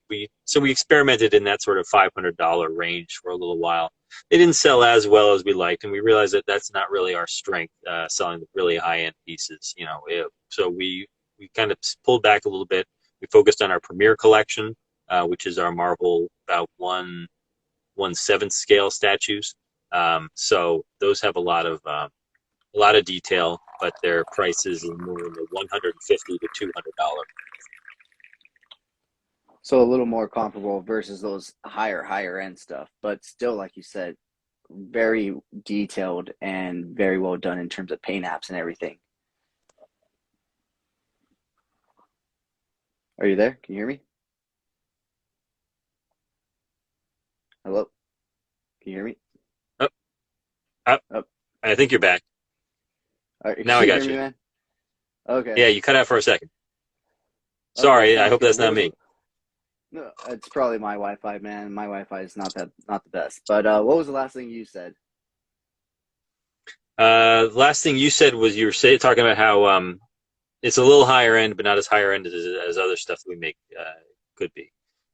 [SPEAKER 2] experimented in that sort of $500 range for a little while. They didn't sell as well as we liked, and we realized that that's not really our strength, selling the really high-end pieces. So we kind of pulled back a little bit. We focused on our Premier collection, which is our Marvel about 1/7 scale statues. So those have a lot of detail, but their prices are more in the $150 to $200.
[SPEAKER 1] So a little more comparable versus those higher end stuff, but still, like you said, very detailed and very well done in terms of paint apps and everything. Are you there? Can you hear me? Hello? Can you hear me?
[SPEAKER 2] Oh, I think you're back. Now I got you.
[SPEAKER 1] Me, man? Okay.
[SPEAKER 2] Yeah, you cut out for a second. Sorry, I hope that's not me.
[SPEAKER 1] No, it's probably my Wi-Fi, man. My Wi-Fi is not the best. But what was the last thing you said?
[SPEAKER 2] Last thing you said was you were talking about how it's a little higher end, but not as higher end as other stuff that we make could be.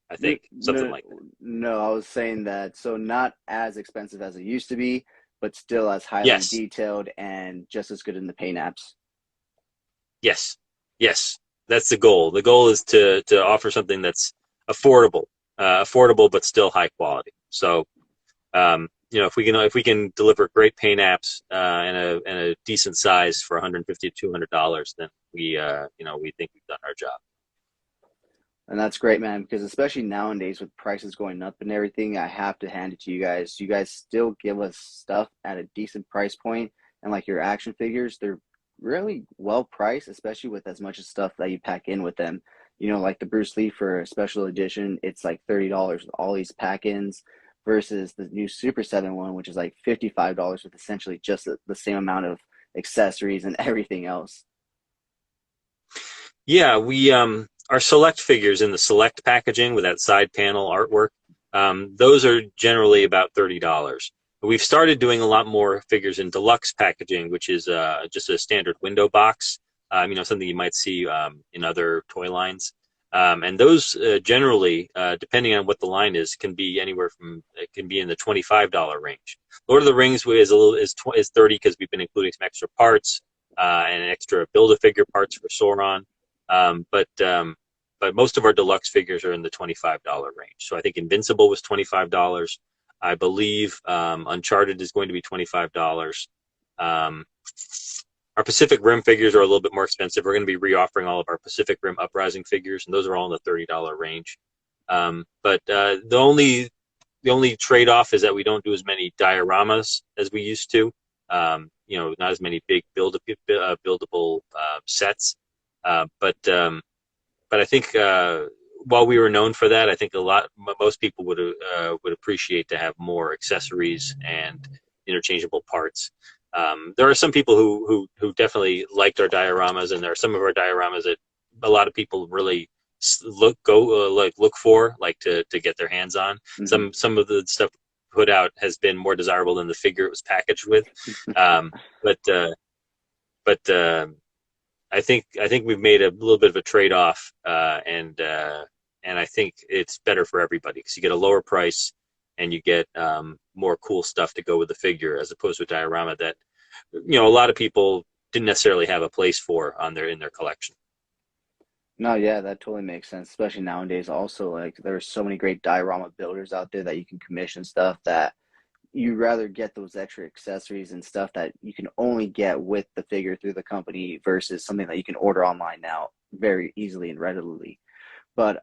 [SPEAKER 2] I think something like that.
[SPEAKER 1] No, I was saying that, so not as expensive as it used to be, but still as highly detailed and just as good in the paint apps. Yes,
[SPEAKER 2] that's the goal. The goal is to offer something that's affordable but still high quality. So, if we can deliver great paint apps and a decent size for $150 to $200, then we think we've done our job.
[SPEAKER 1] And that's great, man, because especially nowadays with prices going up and everything, I have to hand it to you guys. You guys still give us stuff at a decent price point, and like your action figures, they're really well priced, especially with as much stuff that you pack in with them. Like the Bruce Lee for a special edition, it's like $30 with all these pack-ins versus the new Super 7 one, which is like $55 with essentially just the same amount of accessories and everything else.
[SPEAKER 2] Yeah, we our select figures in the select packaging with that side panel artwork, those are generally about $30. We've started doing a lot more figures in deluxe packaging, which is just a standard window box. Something you might see in other toy lines. And those generally, depending on what the line is, can be in the $25 range. Lord of the Rings is 30 because we've been including some extra parts and extra Build-A-Figure parts for Sauron. But most of our deluxe figures are in the $25 range. So I think Invincible was $25. I believe Uncharted is going to be $25. Our Pacific Rim figures are a little bit more expensive. We're going to be reoffering all of our Pacific Rim Uprising figures, and those are all in the $30 range. But the only trade-off is that we don't do as many dioramas as we used to. Not as many big buildable sets. But I think while we were known for that, I think most people would appreciate to have more accessories and interchangeable parts. There are some people who definitely liked our dioramas, and there are some of our dioramas that a lot of people really look for, like to get their hands on.
[SPEAKER 1] Mm-hmm.
[SPEAKER 2] Some of the stuff put out has been more desirable than the figure it was packaged with. um, but I think we've made a little bit of a trade off, and I think it's better for everybody because you get a lower price and you get more cool stuff to go with the figure, as opposed to a diorama that a lot of people didn't necessarily have a place for in their collection.
[SPEAKER 1] No, yeah, that totally makes sense, especially nowadays. Also, like there's so many great diorama builders out there that you can commission stuff that you rather get those extra accessories and stuff that you can only get with the figure through the company versus something that you can order online now very easily and readily. But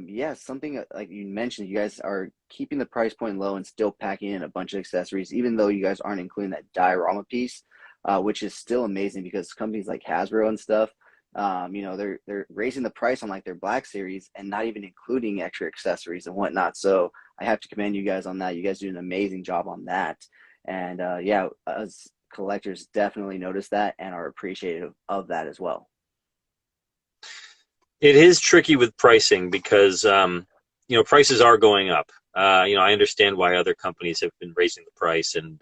[SPEAKER 1] yeah, something like you mentioned, you guys are keeping the price point low and still packing in a bunch of accessories, even though you guys aren't including that diorama piece, which is still amazing because companies like Hasbro and stuff, they're raising the price on like their Black Series and not even including extra accessories and whatnot. So I have to commend you guys on that. You guys do an amazing job on that. And yeah, us collectors definitely notice that and are appreciative of that as well.
[SPEAKER 2] It is tricky with pricing because prices are going up. I understand why other companies have been raising the price and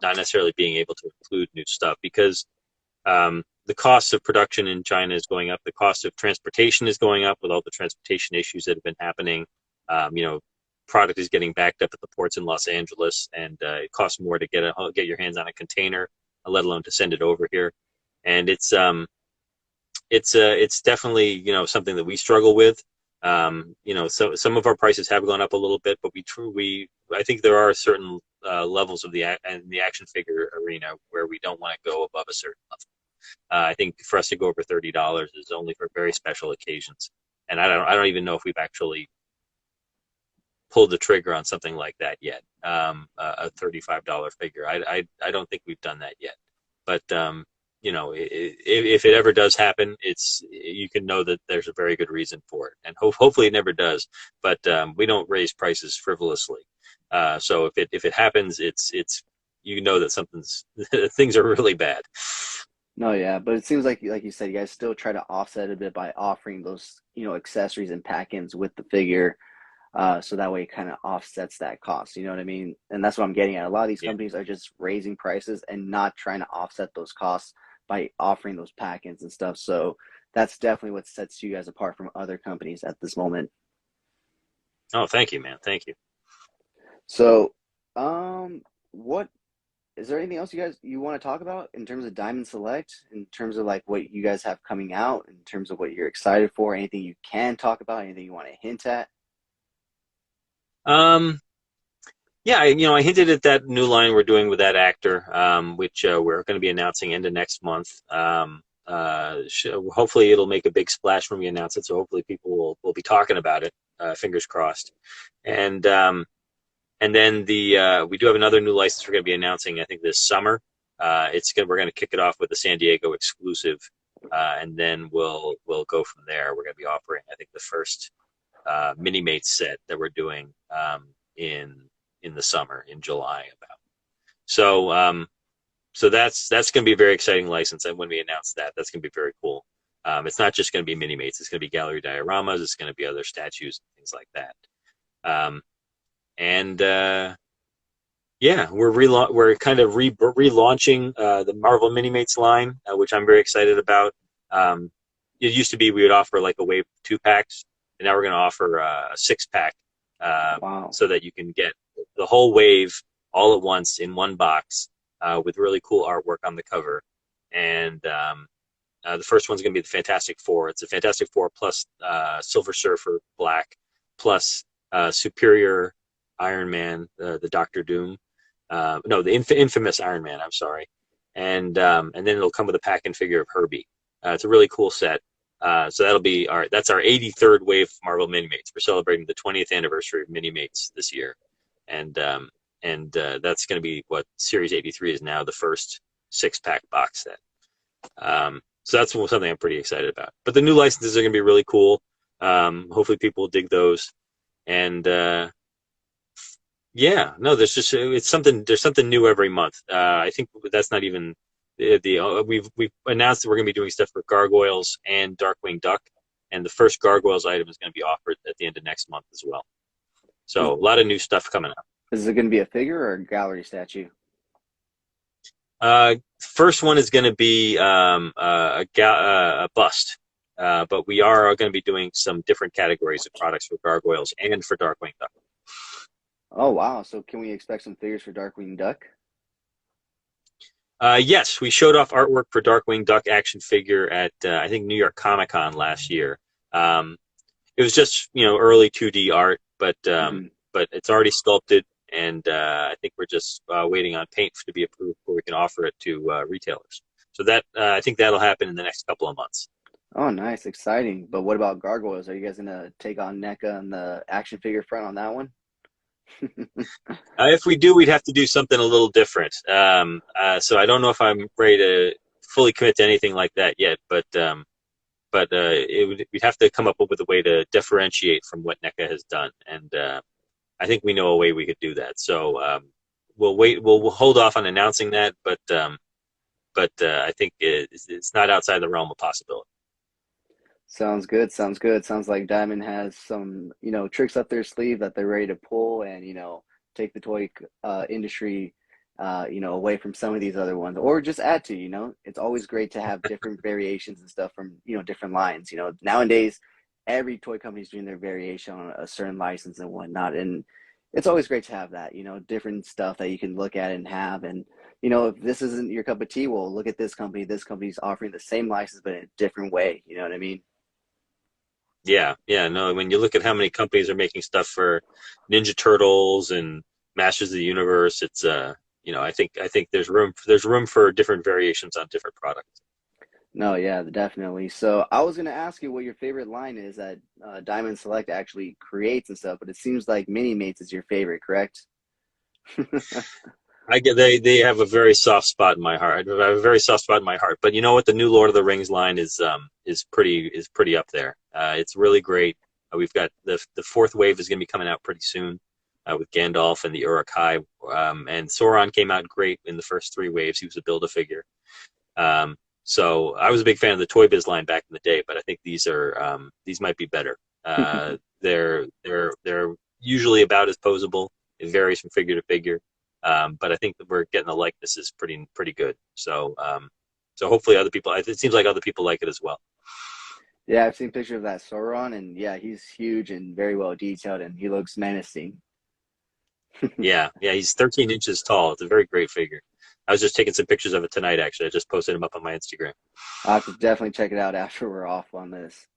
[SPEAKER 2] not necessarily being able to include new stuff because the cost of production in China is going up. The cost of transportation is going up with all the transportation issues that have been happening. Product is getting backed up at the ports in Los Angeles, and it costs more to get your hands on a container, let alone to send it over here. And it's definitely something that we struggle with. So some of our prices have gone up a little bit, but I think there are certain levels of the action figure arena where we don't want to go above a certain level. I think for us to go over $30 is only for very special occasions, and I don't even know if we've actually pulled the trigger on something like that yet. A $35 figure, I don't think we've done that yet. But if it ever does happen, you can know that there's a very good reason for it, and hopefully it never does. But we don't raise prices frivolously. So if it happens, it's that things are really bad.
[SPEAKER 1] No, yeah, but it seems like you said, you guys still try to offset a bit by offering those, accessories and pack-ins with the figure, so that way it kind of offsets that cost. You know what I mean? And that's what I'm getting at. A lot of these companies are just raising prices and not trying to offset those costs by offering those pack-ins and stuff. So that's definitely what sets you guys apart from other companies at this moment.
[SPEAKER 2] Oh, thank you, man. Thank you.
[SPEAKER 1] So, what is there anything else you want to talk about in terms of Diamond Select, in terms of like what you guys have coming out, in terms of what you're excited for, anything you can talk about, anything you want to hint at?
[SPEAKER 2] Yeah, I hinted at that new line we're doing with that actor, which we're going to be announcing end of next month. Hopefully it'll make a big splash when we announce it, so hopefully people will be talking about it, fingers crossed. And then we do have another new license we're going to be announcing, I think, this summer. We're going to kick it off with a San Diego exclusive, and then we'll go from there. We're going to be offering, I think, the first Mini-Mates set that we're doing in the summer, in July about. So that's going to be a very exciting license, and when we announce that, that's going to be very cool. It's not just going to be Mini-Mates. It's going to be gallery dioramas. It's going to be other statues and things like that. Yeah, we're kind of relaunching the Marvel Mini-Mates line, which I'm very excited about. It used to be we would offer like a wave of 2-packs, and now we're going to offer a 6-pack,
[SPEAKER 1] Wow.
[SPEAKER 2] so that you can get the whole wave all at once in one box, with really cool artwork on the cover. And the first one's going to be the Fantastic Four. It's a Fantastic Four plus Silver Surfer Black plus Superior Iron Man, the Doctor Doom. No, the infamous Iron Man. I'm sorry. And then it'll come with a pack and figure of Herbie. It's a really cool set. So that'll be that's our 83rd wave of Marvel Mini-Mates. We're celebrating the 20th anniversary of Mini-Mates this year. And and that's going to be what Series 83 is now, the first 6-pack box set. So that's something I'm pretty excited about. But the new licenses are going to be really cool. Hopefully people will dig those. And yeah, no, there's something new every month. I think that's not even we've announced that we're going to be doing stuff for Gargoyles and Darkwing Duck, and the first Gargoyles item is going to be offered at the end of next month as well. So a lot of new stuff coming up.
[SPEAKER 1] Is it going to be a figure or a gallery statue?
[SPEAKER 2] First one is going to be a bust, but we are going to be doing some different categories of products for Gargoyles and for Darkwing Duck.
[SPEAKER 1] Oh, wow. So can we expect some figures for Darkwing Duck?
[SPEAKER 2] Yes, we showed off artwork for Darkwing Duck action figure at, I think, New York Comic Con last year. It was just, early 2D art, but it's already sculpted, and I think we're just waiting on paint to be approved before we can offer it to retailers. So that I think that'll happen in the next couple of months.
[SPEAKER 1] Oh, nice. Exciting. But what about Gargoyles? Are you guys going to take on NECA and the action figure front on that one?
[SPEAKER 2] If we do, we'd have to do something a little different. So I don't know if I'm ready to fully commit to anything like that yet, but we'd have to come up with a way to differentiate from what NECA has done, and I think we know a way we could do that. So we'll wait. We'll hold off on announcing that, but I think it's not outside the realm of possibility.
[SPEAKER 1] Sounds good. Sounds good. Sounds like Diamond has some, tricks up their sleeve that they're ready to pull and, take the toy industry, away from some of these other ones, or just add to. It's always great to have different variations and stuff from, different lines. Nowadays, every toy company is doing their variation on a certain license and whatnot. And it's always great to have that, different stuff that you can look at and have. And, if this isn't your cup of tea, well, look at this company. This company's offering the same license, but in a different way. You know what I mean?
[SPEAKER 2] Yeah, no. When you look at how many companies are making stuff for Ninja Turtles and Masters of the Universe, it's I think there's room for different variations on different products.
[SPEAKER 1] No, yeah, definitely. So I was gonna ask you what your favorite line is that Diamond Select actually creates and stuff, but it seems like Mini Mates is your favorite, correct?
[SPEAKER 2] They have a very soft spot in my heart. I have a very soft spot in my heart. But you know what? The new Lord of the Rings line is pretty up there. It's really great. We've got the fourth wave is going to be coming out pretty soon with Gandalf and the Uruk-hai. And Sauron came out great in the first 3 waves. He was a Build-A-Figure. So I was a big fan of the Toy Biz line back in the day, but I think these might be better. They're usually about as posable. It varies from figure to figure. But I think that we're getting the likenesses pretty good. So hopefully other people. It seems like other people like it as well.
[SPEAKER 1] Yeah, I've seen pictures of that Sauron, and yeah, he's huge and very well detailed, and he looks menacing.
[SPEAKER 2] yeah, he's 13 inches tall. It's a very great figure. I was just taking some pictures of it tonight. Actually, I just posted him up on my Instagram.
[SPEAKER 1] I'll have to definitely check it out after we're off on this.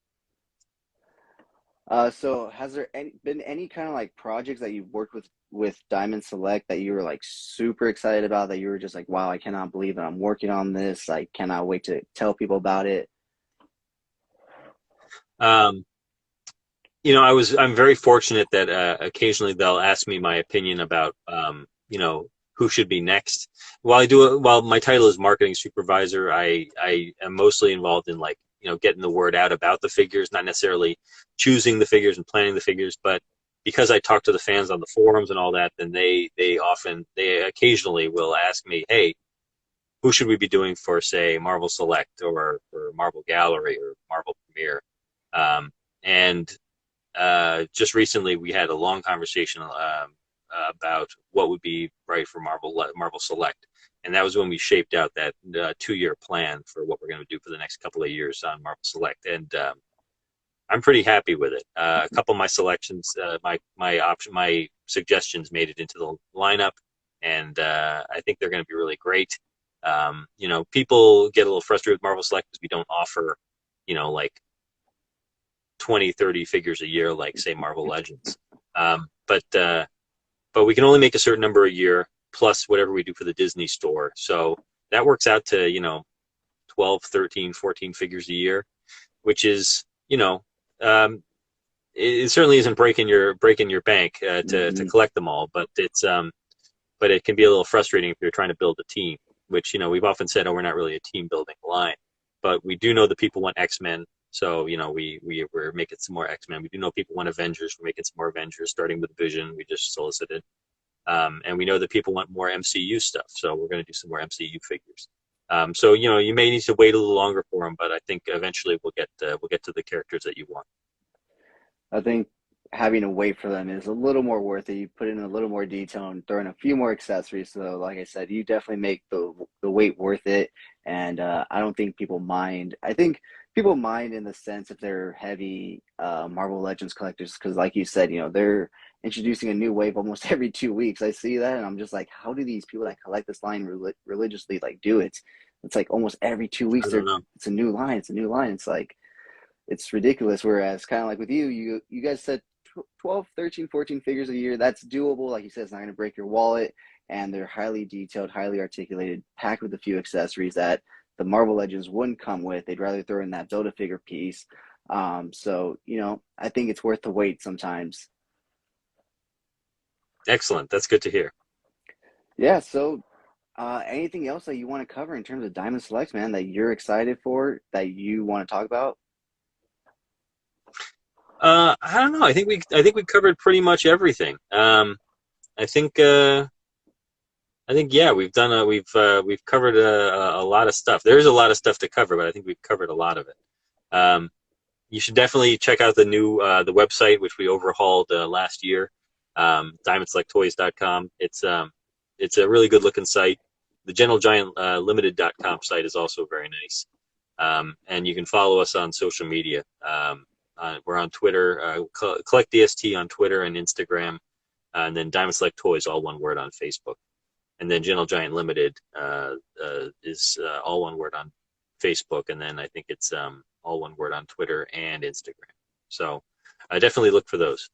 [SPEAKER 1] So has there been any kind of like projects that you've worked with Diamond Select that you were like super excited about, that you were just like, wow, I cannot believe that I'm working on this. I cannot wait to tell people about it.
[SPEAKER 2] I'm very fortunate that occasionally they'll ask me my opinion about who should be next. While my title is marketing supervisor, I am mostly involved in getting the word out about the figures, not necessarily choosing the figures and planning the figures, but because I talk to the fans on the forums and all that, then they occasionally will ask me, hey, who should we be doing for, say, Marvel Select or Marvel Gallery or Marvel Premiere? And just recently we had a long conversation about what would be right for Marvel Select. And that was when we shaped out that 2-year plan for what we're going to do for the next couple of years on Marvel Select. And I'm pretty happy with it. A couple of my selections, my suggestions made it into the lineup, and I think they're going to be really great. People get a little frustrated with Marvel Select because we don't offer, like 20, 30 figures a year, like say Marvel Legends. But we can only make a certain number a year, plus whatever we do for the Disney store. So that works out to, 12, 13, 14 figures a year, which is, it certainly isn't breaking your bank to collect them all, but it's but it can be a little frustrating if you're trying to build a team, which, we've often said, oh, we're not really a team building line, but we do know that people want X-Men. So, we're making some more X-Men. We do know people want Avengers. We're making some more Avengers, starting with Vision. We just solicited. And we know that people want more MCU stuff. So we're going to do some more MCU figures. So, you may need to wait a little longer for them, but I think eventually we'll get to the characters that you want.
[SPEAKER 1] I think having to wait for them is a little more worth it. You put in a little more detail and throw in a few more accessories. So, like I said, you definitely make the wait worth it. And I don't think people mind. I think people mind in the sense if they're heavy Marvel Legends collectors, because, like you said, they're introducing a new wave almost every 2 weeks. I see that, and I'm just like, how do these people that collect this line religiously do it? It's like almost every 2 weeks.
[SPEAKER 2] I don't know.
[SPEAKER 1] It's a new line. It's a new line. It's like, it's ridiculous. Whereas kind of like with you guys said 12, 13, 14 figures a year. That's doable. Like you said, it's not going to break your wallet. And they're highly detailed, highly articulated, packed with a few accessories that the Marvel Legends wouldn't come with. They'd rather throw in that Build-A-Figure piece. So, I think it's worth the wait sometimes.
[SPEAKER 2] Excellent. That's good to hear.
[SPEAKER 1] Yeah. So anything else that you want to cover in terms of Diamond Selects, man, that you're excited for, that you want to talk about?
[SPEAKER 2] I don't know. I think we covered pretty much everything. I think yeah, we've covered a lot of stuff. There's a lot of stuff to cover, but I think we've covered a lot of it. You should definitely check out the new the website, which we overhauled last year, diamondselecttoys.com. It's a really good looking site. The Gentle Giant Limited.com site is also very nice. And you can follow us on social media. We're on Twitter, Collect DST on Twitter and Instagram, and then Diamond Select Toys, all one word, on Facebook. And then Gentle Giant Limited is all one word on Facebook, and then I think it's all one word on Twitter and Instagram. So I definitely look for those.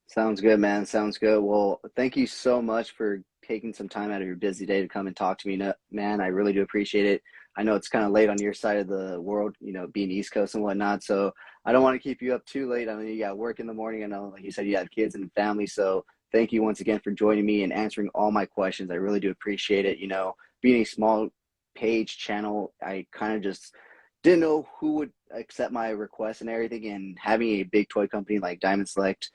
[SPEAKER 1] Sounds good, man. Sounds good. Well, thank you so much for taking some time out of your busy day to come and talk to me, man. I really do appreciate it. I know it's kind of late on your side of the world, being East Coast and whatnot. So I don't want to keep you up too late. I mean, you got work in the morning. I know, like you said, you have kids and family. So thank you once again for joining me and answering all my questions. I really do appreciate it. Being a small page channel, I kind of just didn't know who would accept my requests and everything. And having a big toy company like Diamond Select,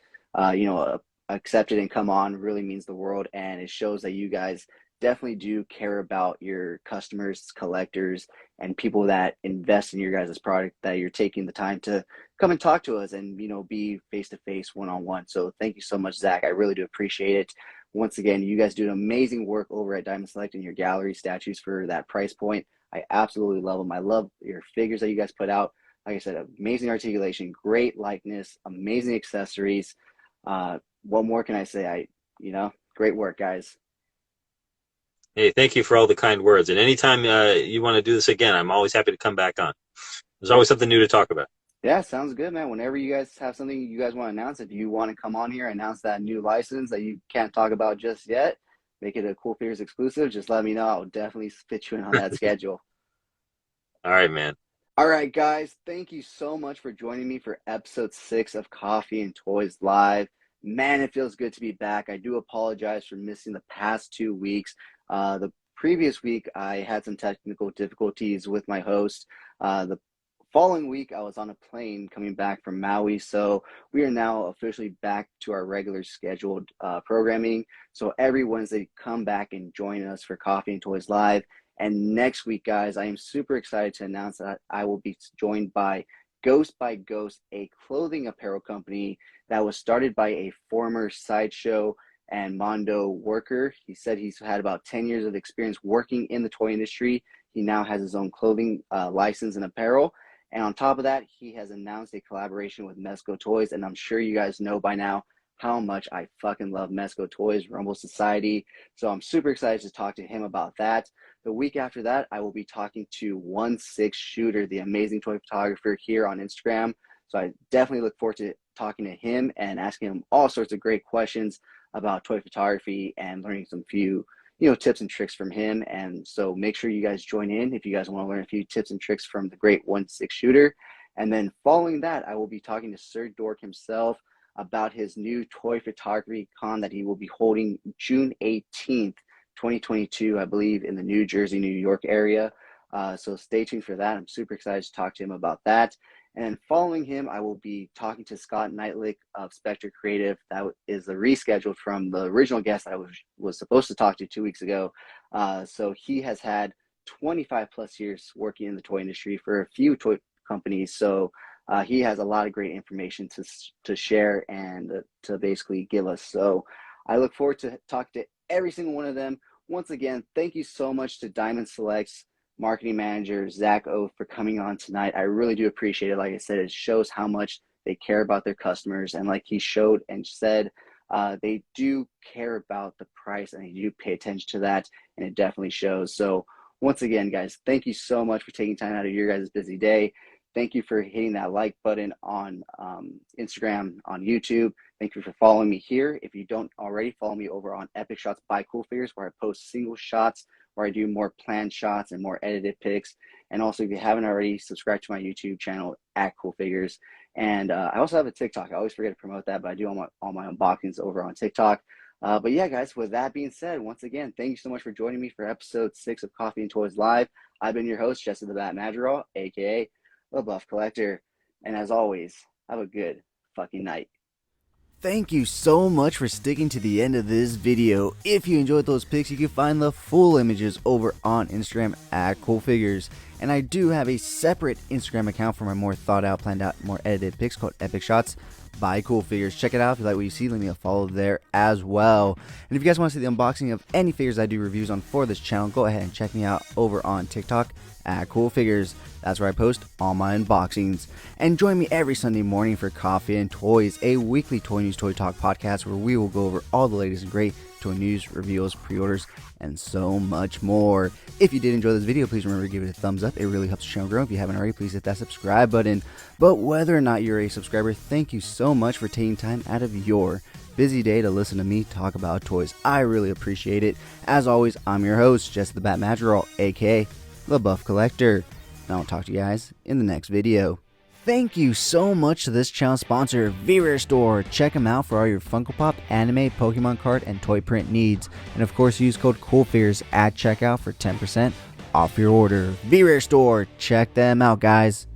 [SPEAKER 1] accept it and come on really means the world. And it shows that you guys definitely do care about your customers, collectors, and people that invest in your guys' product, that you're taking the time to come and talk to us and, be face-to-face, one-on-one. So thank you so much, Zach. I really do appreciate it. Once again, you guys do amazing work over at Diamond Select and your gallery statues for that price point. I absolutely love them. I love your figures that you guys put out. Like I said, amazing articulation, great likeness, amazing accessories. What more can I say? Great work, guys.
[SPEAKER 2] Hey, thank you for all the kind words. And anytime you want to do this again, I'm always happy to come back on. There's always something new to talk about.
[SPEAKER 1] Yeah, sounds good, man. Whenever you guys have something you guys want to announce, if you want to come on here and announce that new license that you can't talk about just yet, make it a CoolFigurez exclusive, just let me know. I'll definitely fit you in on that schedule.
[SPEAKER 2] All right, man.
[SPEAKER 1] All right, guys. Thank you so much for joining me for episode 6 of Coffee and Toys Live. Man, it feels good to be back. I do apologize for missing the past 2 weeks. The previous week, I had some technical difficulties with my host. The following week, I was on a plane coming back from Maui. So we are now officially back to our regular scheduled programming. So every Wednesday, come back and join us for Coffee and Toys Live. And next week, guys, I am super excited to announce that I will be joined by Ghost by Ghost, a clothing apparel company that was started by a former Sideshow and Mondo worker. He said he's had about 10 years of experience working in the toy industry. He now has his own clothing license and apparel. And on top of that, he has announced a collaboration with Mezco Toys. And I'm sure you guys know by now how much I fucking love Mezco Toys, Rumble Society. So I'm super excited to talk to him about that. The week after that, I will be talking to 1/6 Shooter, the amazing toy photographer here on Instagram. So I definitely look forward to talking to him and asking him all sorts of great questions about toy photography and learning some few, tips and tricks from him. And so make sure you guys join in if you guys want to learn a few tips and tricks from the great 1/6 Shooter. And then following that, I will be talking to Sir Dork himself, about his new toy photography con that he will be holding June 18th, 2022, I believe, in the New Jersey, New York area. So stay tuned for that. I'm super excited to talk to him about that. And following him, I will be talking to Scott Knightlick of Spectre Creative. That is the rescheduled from the original guest I was supposed to talk to 2 weeks ago. So he has had 25 plus years working in the toy industry for a few toy companies. So he has a lot of great information to share and to basically give us. So I look forward to talking to every single one of them. Once again, thank you so much to Diamond Select's marketing manager, Zach O, for coming on tonight. I really do appreciate it. Like I said, it shows how much they care about their customers. And like he showed and said, they do care about the price and they do pay attention to that. And it definitely shows. So once again, guys, thank you so much for taking time out of your guys' busy day. Thank you for hitting that like button on Instagram, on YouTube. Thank you for following me here. If you don't already, follow me over on Epic Shots by CoolFigurez, where I post single shots, where I do more planned shots and more edited pics. And also, if you haven't already, subscribe to my YouTube channel at CoolFigurez. And I also have a TikTok. I always forget to promote that, but I do all my unboxings over on TikTok. But yeah, guys, with that being said, once again, thank you so much for joining me for episode 6 of Coffee and Toys Live. I've been your host, Jesse the Bat Madrigal, aka the Buff Collector. And as always, have a good fucking night. Thank you so much for sticking to the end of this video. If you enjoyed those pics, you can find the full images over on Instagram at CoolFigurez. And I do have a separate Instagram account for my more thought out, planned out, more edited pics called Epic Shots by CoolFigurez. Check it out if you like what you see. Leave me a follow there as well. And if you guys want to see the unboxing of any figures I do reviews on for this channel, go ahead and check me out over on TikTok at CoolFigurez. That's where I post all my unboxings. And join me every Sunday morning for Coffee and Toys, a weekly toy news, toy talk podcast where we will go over all the latest and great toy news, reveals, pre-orders, and so much more. If you did enjoy this video, please remember to give it a thumbs up. It really helps the channel grow. If you haven't already, please hit that subscribe button. But whether or not you're a subscriber, thank you so much for taking time out of your busy day to listen to me talk about toys. I really appreciate it. As always, I'm your host, Jesse the Bat Madrigal, aka the Buff Collector. And I'll talk to you guys in the next video. Thank you so much to this channel sponsor, V-Rare Store. Check them out for all your Funko Pop, anime, Pokemon card, and toy print needs. And of course, use code CoolFigurez at checkout for 10% off your order. V-Rare Store. Check them out, guys.